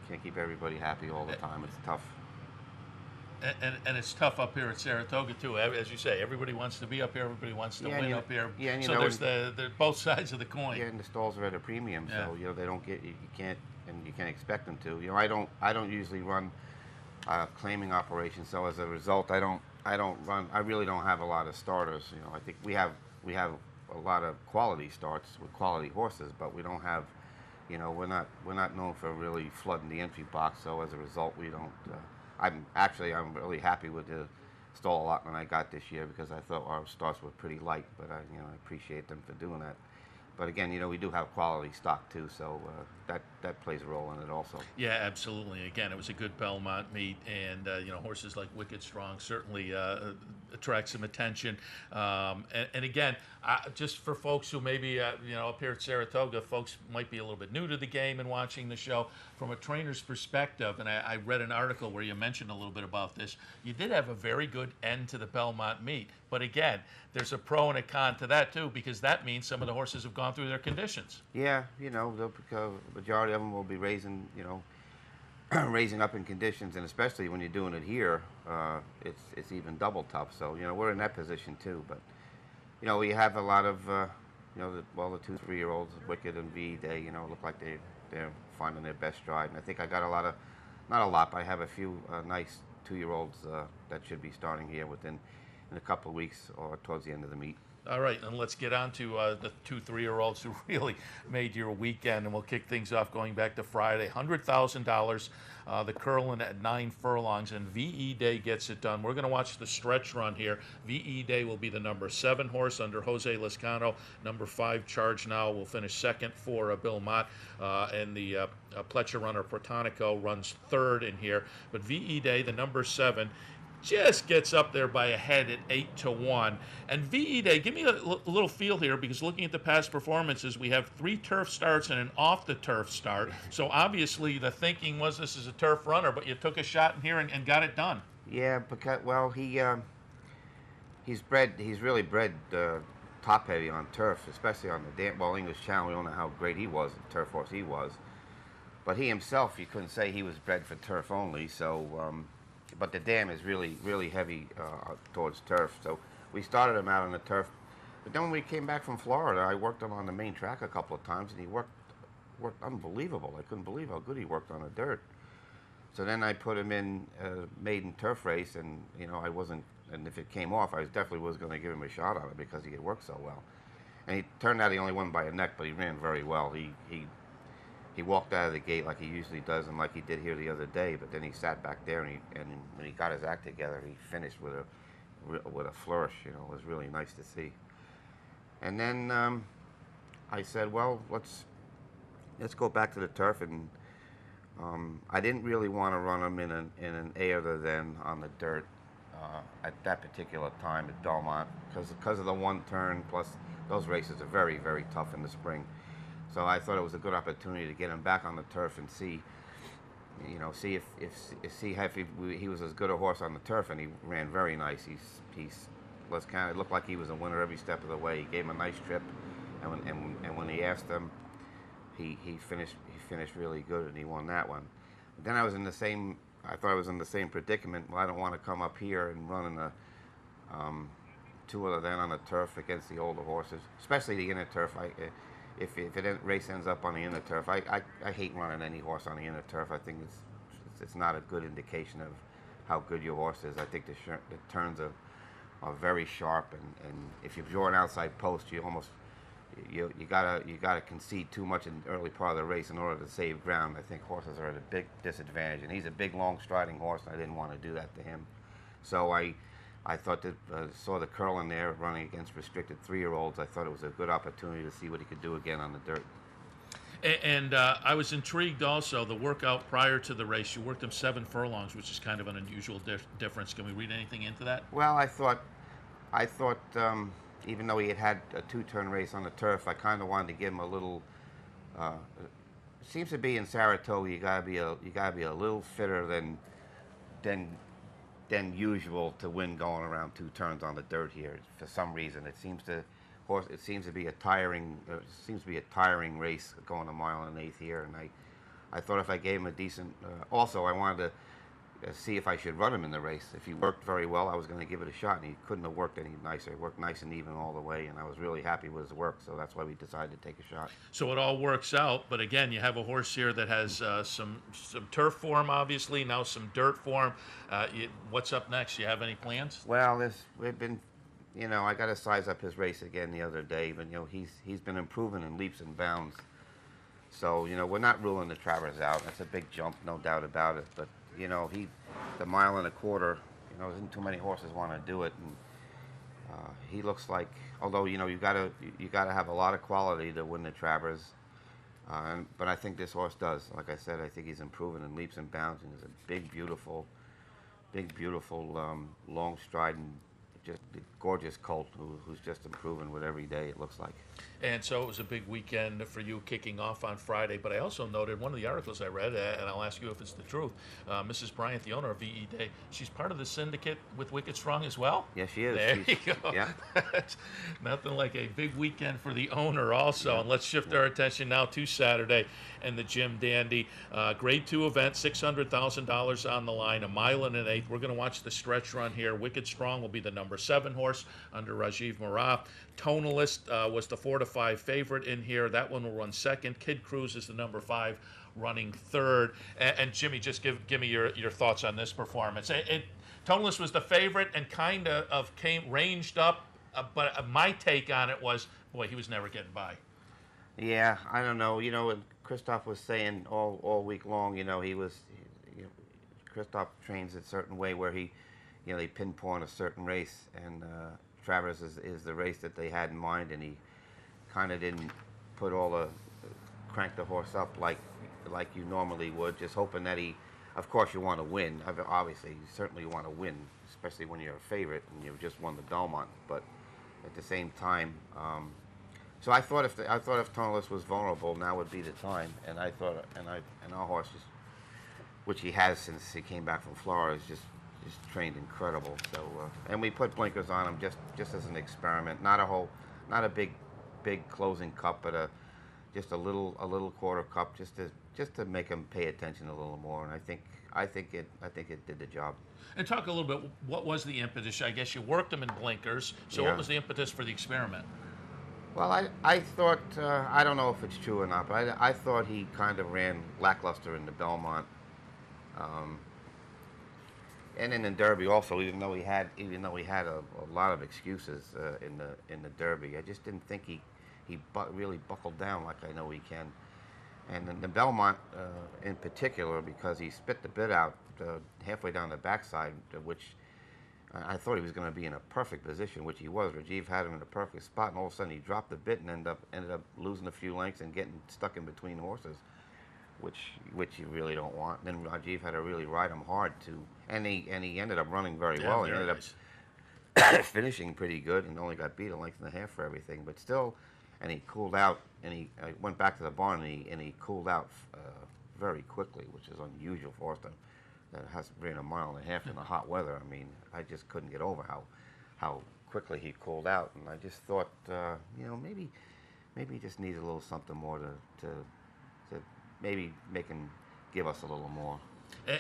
can't keep everybody happy all the time. It's tough. And it's tough up here at Saratoga too. As you say, everybody wants to be up here. Everybody wants to win up here. Yeah, and so there's both sides of the coin. Yeah, and the stalls are at a premium, so they don't get you can't expect them to. I don't usually run claiming operations, so as a result, I really don't have a lot of starters. I think we have a lot of quality starts with quality horses, but we don't have. We're not known for really flooding the entry box, so as a result, we don't. I'm really happy with the stall allotment I got this year because I thought our starts were pretty light, but I appreciate them for doing that. But again, we do have quality stock too, so that plays a role in it also. Yeah, absolutely. Again, it was a good Belmont meet, and horses like Wicked Strong certainly attract some attention. And again, just for folks who maybe up here at Saratoga, folks might be a little bit new to the game and watching the show. From a trainer's perspective, and I read an article where you mentioned a little bit about this, you did have a very good end to the Belmont meet. But again, there's a pro and a con to that too, because that means some of the horses have gone through their conditions. Yeah, the majority of them will be raising up in conditions, and especially when you're doing it here, it's even double tough. So we're in that position too. But we have a lot of you know, the 2, 3-year-olds, Wicked and VE Day, you know, look like they're finding their best stride. And I think I got a lot of, not a lot, but I have a few nice 2-year-olds that should be starting here in a couple of weeks or towards the end of the meet. All right, and let's get on to the 2, 3-year-olds who really made your weekend, and we'll kick things off going back to Friday. $100,000, the Curlin at 9 furlongs, and VE Day gets it done. We're going to watch the stretch run here. VE Day will be the number 7 horse under Jose Lezcano. Number 5, Charge Now, will finish second for Bill Mott, and the Pletcher runner Portonico runs third in here. But VE Day, the number 7, just gets up there by a head at 8-1. And VE Day, give me a little feel here, because looking at the past performances, we have 3 turf starts and an off-the-turf start. So obviously the thinking was this is a turf runner, but you took a shot in here and got it done. Yeah, because, well, he's really bred top heavy on turf, especially on the English Channel. We don't know how great he was, the turf horse he was. But he himself, you couldn't say he was bred for turf only, so... but the dam is really, really heavy towards turf. So we started him out on the turf. But then when we came back from Florida, I worked him on the main track a couple of times, and he worked unbelievable. I couldn't believe how good he worked on the dirt. So then I put him in a maiden turf race, and you know, I wasn't. And if it came off, I definitely was going to give him a shot on it because he had worked so well. And he turned out he only won by a neck, but he ran very well. He walked out of the gate like he usually does, and like he did here the other day. But then he sat back there, and when he got his act together, he finished with a flourish. You know, it was really nice to see. And then I said, well, let's go back to the turf, and I didn't really want to run him in an A other than on the dirt at that particular time at Belmont because of the one turn. Plus, those races are very, very tough in the spring. So I thought it was a good opportunity to get him back on the turf and see if he was as good a horse on the turf, and he ran very nice. It looked like he was a winner every step of the way. He gave him a nice trip, and when he asked him, he finished really good, and he won that one. Then I thought I was in the same predicament. Well, I don't want to come up here and run in a 2 other than on the turf against the older horses, especially the inner turf. If the race ends up on the inner turf, I hate running any horse on the inner turf. I think it's not a good indication of how good your horse is. I think the turns are very sharp, and if you draw an outside post, you gotta concede too much in the early part of the race in order to save ground. I think horses are at a big disadvantage, and he's a big, long striding horse, and I didn't want to do that to him. So I thought that saw the Curlin there running against restricted 3-year-olds. I thought it was a good opportunity to see what he could do again on the dirt. And I was intrigued also, the workout prior to the race. You worked him 7 furlongs, which is kind of an unusual difference. Can we read anything into that? Well, I thought even though he had a 2-turn race on the turf, I kind of wanted to give him a little. Seems to be in Saratoga, you gotta be a little fitter than usual to win going around 2 turns on the dirt here. For some reason, it seems to be a tiring race going a mile and 1/8 here. And I thought if I gave him a decent. Also, I wanted to see if I should run him in the race. If he worked very well, I was going to give it a shot, and he couldn't have worked any nicer. He worked nice and even all the way, and I was really happy with his work, so that's why we decided to take a shot. So it all works out, but again, you have a horse here that has some turf form, obviously, now some dirt form. What's up next? You have any plans? Well, I got to size up his race again the other day, but he's been improving in leaps and bounds. So we're not ruling the Travers out. That's a big jump, no doubt about it. But the 1.25 miles, isn't too many horses want to do it, and he looks like. Although you gotta have a lot of quality to win the Travers, but I think this horse does. Like I said, I think he's improving in leaps and bounds, and he's a big, beautiful, long striding, just gorgeous colt who's just improving with every day, it looks like. And so it was a big weekend for you kicking off on Friday, but I also noted one of the articles I read, and I'll ask you if it's the truth, Mrs. Bryant, the owner of VE Day, she's part of the syndicate with Wicked Strong as well? Yes, she is. There you go. Yeah. Nothing like a big weekend for the owner also. Yeah. And let's shift our attention now to Saturday and the Jim Dandy. Grade 2 event, $600,000 on the line, 1.125 miles. We're going to watch the stretch run here. Wicked Strong will be the number 7 7 horse under Rajiv Maraf. Tonalist was the 4-5 favorite in here. That one will run second. Kid Cruz is the number 5, running third. And Jimmy, just give me your thoughts on this performance. Tonalist was the favorite and kind of ranged up, but my take on it was, boy, he was never getting by. Yeah, I don't know. You know, Christoph was saying all week long, Christoph trains a certain way where they pinpoint a certain race, and Travers is the race that they had in mind, and he kind of didn't crank the horse up like you normally would, just hoping that of course you want to win. Obviously, you certainly want to win, especially when you're a favorite and you've just won the Belmont, but at the same time, so I thought if Tonalist was vulnerable, now would be the time, and I thought, and our horse, which he has since he came back from Florida, is just trained incredible. So and we put blinkers on him just as an experiment, not a big closing cup, but just a little quarter cup, just to make him pay attention a little more, and I think it did the job. And talk a little bit, what was the impetus? I guess you worked him in blinkers, so what was the impetus for the experiment? Well, I thought, I don't know if it's true or not, but I thought he kind of ran lackluster in the Belmont, and in the Derby also. Even though he had a lot of excuses in the Derby, I just didn't think he really buckled down like I know he can. And in the Belmont, in particular, because he spit the bit out halfway down the backside, which I thought he was going to be in a perfect position, which he was. Rajiv had him in a perfect spot, and all of a sudden he dropped the bit and ended up losing a few lengths and getting stuck in between horses, which you really don't want. And then Rajiv had to really ride him hard and he ended up running very well. He ended up finishing pretty good and only got beat a length and a half for everything, but still. And he cooled out, and he went back to the barn, and he cooled out very quickly, which is unusual for us that has been a mile and a half in the hot weather. I mean, I just couldn't get over how quickly he cooled out, and I just thought, maybe he just needs a little something more to maybe make him give us a little more.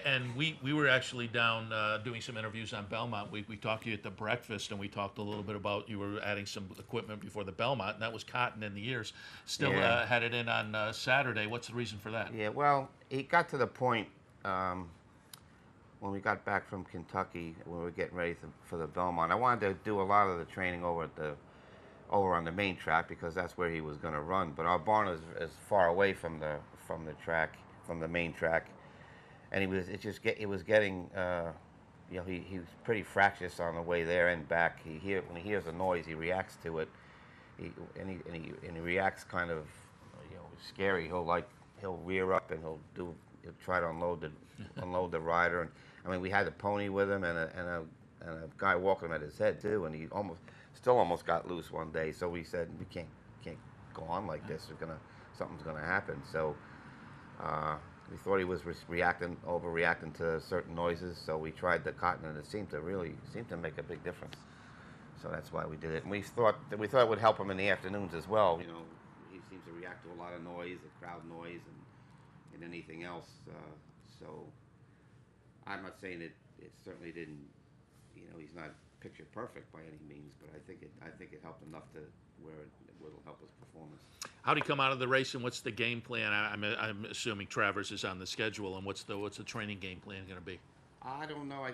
And we were actually down doing some interviews on Belmont. We talked to you at the breakfast, and we talked a little bit about you were adding some equipment before the Belmont, and that was Cotton in the ears. Still had it in on Saturday. What's the reason for that? Yeah, well, he got to the point when we got back from Kentucky, when we were getting ready for the Belmont. I wanted to do a lot of the training over on the main track because that's where he was going to run. But our barn is far away from the track, from the main track. And it was getting, he was pretty fractious on the way there and back. When he hears a noise, he reacts to it. He reacts kind of, scary. He'll rear up and he'll try to unload the rider. And I mean, we had a pony with him and a guy walking him at his head too. And he almost got loose one day. So we said we can't go on like this. Something's gonna happen. So. We thought he was overreacting to certain noises, so we tried the Cotton, and it seemed to make a big difference. So that's why we did it. And we thought it would help him in the afternoons as well. He seems to react to a lot of noise, the crowd noise, and anything else. So I'm not saying it certainly didn't. He's not picture perfect by any means, but I think it helped enough to where it will help his performance. How do you come out of the race, and what's the game plan? I'm assuming Travers is on the schedule, and what's the training game plan going to be? I don't know.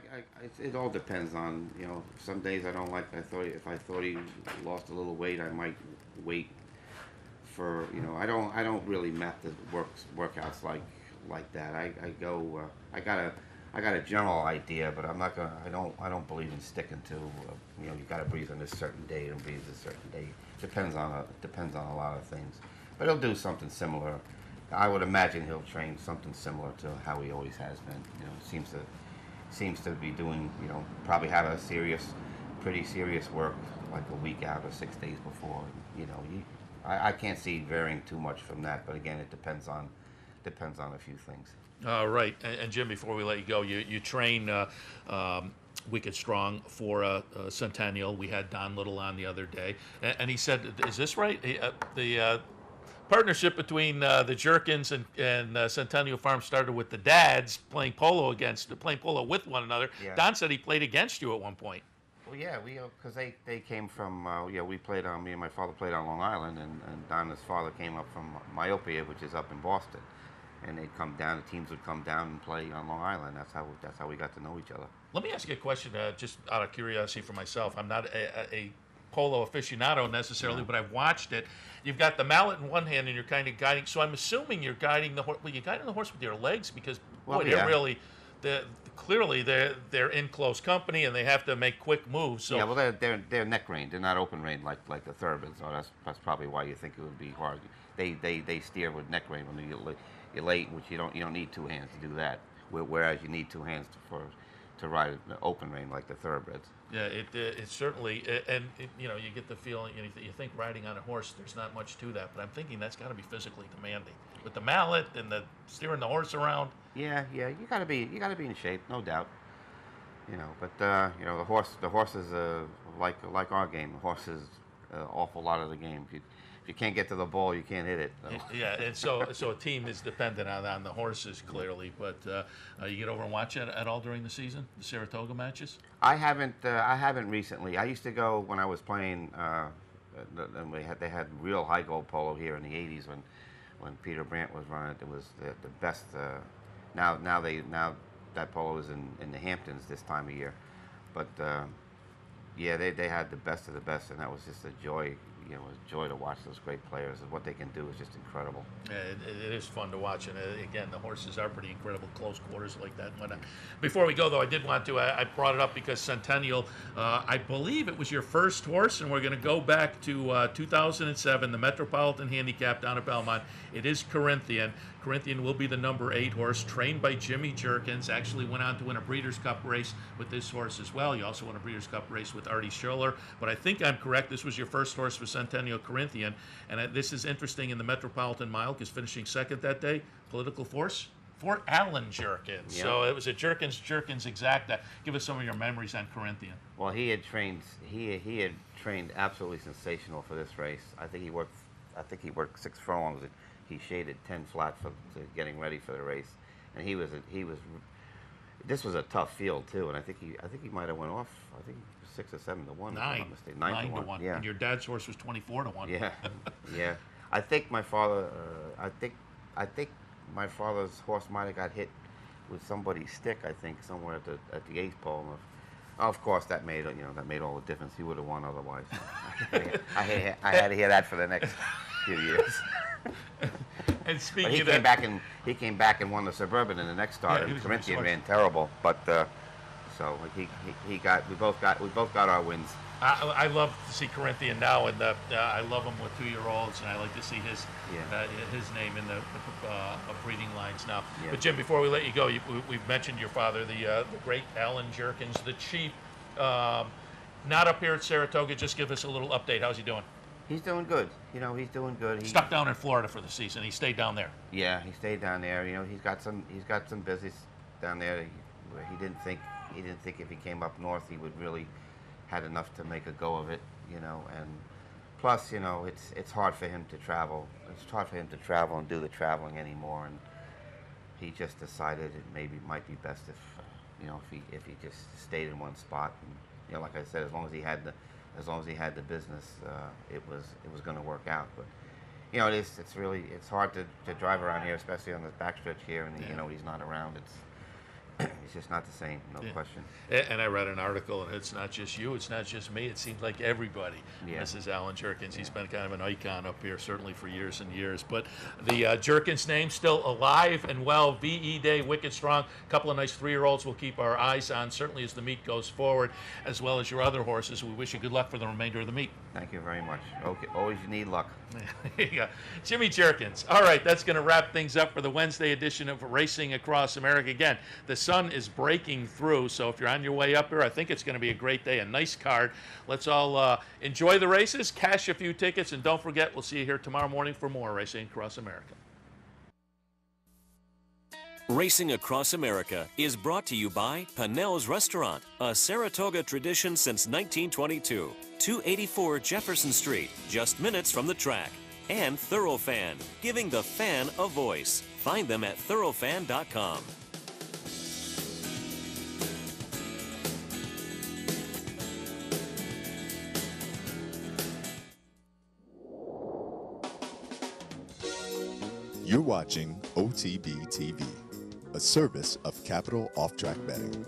It all depends on Some days I don't like. If I thought he lost a little weight, I might wait for I don't really map the workouts like that. I go. I got a general idea, but I'm not gonna. I don't believe in sticking to. You got to breathe on this certain day and breathe this certain day. Depends on a lot of things, but he'll do something similar. I would imagine he'll train something similar to how he always has been. Seems to be doing. Probably have a pretty serious work like a week out or 6 days before. I can't see varying too much from that, but again, it depends on a few things. Right, and Jim, before we let you go, you train Wicked Strong for Centennial. We had Don Little on the other day, and he said, "Is this right? The partnership between the Jerkins and Centennial Farm started with the dads playing polo with one another." Yeah. Don said he played against you at one point. Well, yeah, because they came from, we played on, me and my father played on Long Island, and Donna's father came up from Myopia, which is up in Boston. And they'd come down, the teams would come down and play on Long Island. That's how we got to know each other. Let me ask you a question, just out of curiosity for myself. I'm not a polo aficionado necessarily, but I've watched it. You've got the mallet in one hand, and you're kind of guiding. So I'm assuming you're guiding the horse. Well, you're guiding the horse with your legs because clearly they're in close company and they have to make quick moves. So yeah, well they're neck reined. They're not open reined like the thoroughbreds. So that's probably why you think it would be hard. They steer with neck rein when you're late, which you don't need two hands to do that. Whereas you need two hands to ride an open rein like the thoroughbreds. Yeah, it certainly, you get the feeling, you think riding on a horse, there's not much to that, but I'm thinking that's got to be physically demanding with the mallet and the steering the horse around. Yeah, you got to be in shape, no doubt. But the horse is like our game. The horse is an awful lot of the game. If you can't get to the ball, you can't hit it. So. Yeah, and so a team is dependent on the horses clearly. But you get over and watch it at all during the season, the Saratoga matches? I haven't recently. I used to go when I was playing. They had real high gold polo here in the '80s when Peter Brandt was running it. It was the best. Now that polo is in the Hamptons this time of year, but they had the best of the best, and that was just a joy. It was a joy to watch those great players, and what they can do is just incredible. Yeah, it is fun to watch, and again, the horses are pretty incredible, close quarters like that. And before we go, though, I did want to, I brought it up because Centennial, I believe it was your first horse, and we're going to go back to 2007, the Metropolitan Handicap down at Belmont. It is Corinthian. Corinthian will be the number 8 horse, trained by Jimmy Jerkins. Actually went on to win a Breeders' Cup race with this horse as well. You also won a Breeders' Cup race with Artie Schiller. But I think I'm correct. This was your first horse for Centennial Corinthian. And this is interesting in the Metropolitan Mile because finishing second that day, political force, Fort Allen Jerkins. Yep. So it was a Jerkins Exacta. Give us some of your memories on Corinthian. Well, he had trained absolutely sensational for this race. I think he worked 6 furlongs. He shaded 10 flat to getting ready for the race, and this was a tough field too, and I think he might have went off. I think 6 or 7 to 1. 9 to 1. Yeah. And your dad's horse was 24 to 1. Yeah, yeah. I think my father. I think my father's horse might have got hit with somebody's stick. I think somewhere at the 8th pole. Of course, that made all the difference. He would have won otherwise. I had to hear that for the next few years. And speaking he came back and won the Suburban in the next start. Yeah, Corinthian ran terrible, but so we both got our wins. I love to see Corinthian now, and I love him with 2-year-olds, and I like to see his name in the breeding lines now. Yeah. But Jim, before we let you go, we've mentioned your father, the great Alan Jerkins, the chief. Not up here at Saratoga. Just give us a little update. How's he doing? He's doing good. He's doing good. He stuck down in Florida for the season. He stayed down there. Yeah, he stayed down there. He's got some business down there. Where he didn't think if he came up north he would really had enough to make a go of it. And plus, it's hard for him to travel. It's hard for him to travel and do the traveling anymore. And he just decided it might be best if he just stayed in one spot. And like I said, as long as he had the business, it was going to work out. But it's hard to drive around here, especially on the backstretch here, and he's not around. It's just not the same, no question. And I read an article, and it's not just you, it's not just me. It seems like everybody. Yeah. This is Alan Jerkins. He's been kind of an icon up here, certainly for years and years. But the Jerkins name still alive and well. VE Day, wicked strong. A couple of nice 3-year-olds we'll keep our eyes on, certainly as the meet goes forward, as well as your other horses. We wish you good luck for the remainder of the meet. Thank you very much. Okay, always you need luck. Yeah. Jimmy Jerkins. All right, that's going to wrap things up for the Wednesday edition of Racing Across America. Again, the sun is breaking through, so if you're on your way up here, I think it's going to be a great day, a nice card. Let's all enjoy the races, cash a few tickets, and don't forget, we'll see you here tomorrow morning for more Racing Across America. Racing Across America is brought to you by Pannell's Restaurant, a Saratoga tradition since 1922. 284 Jefferson Street, just minutes from the track. And Thoroughfan, giving the fan a voice. Find them at thoroughfan.com. You're watching OTB TV, a service of Capital Off-Track Betting.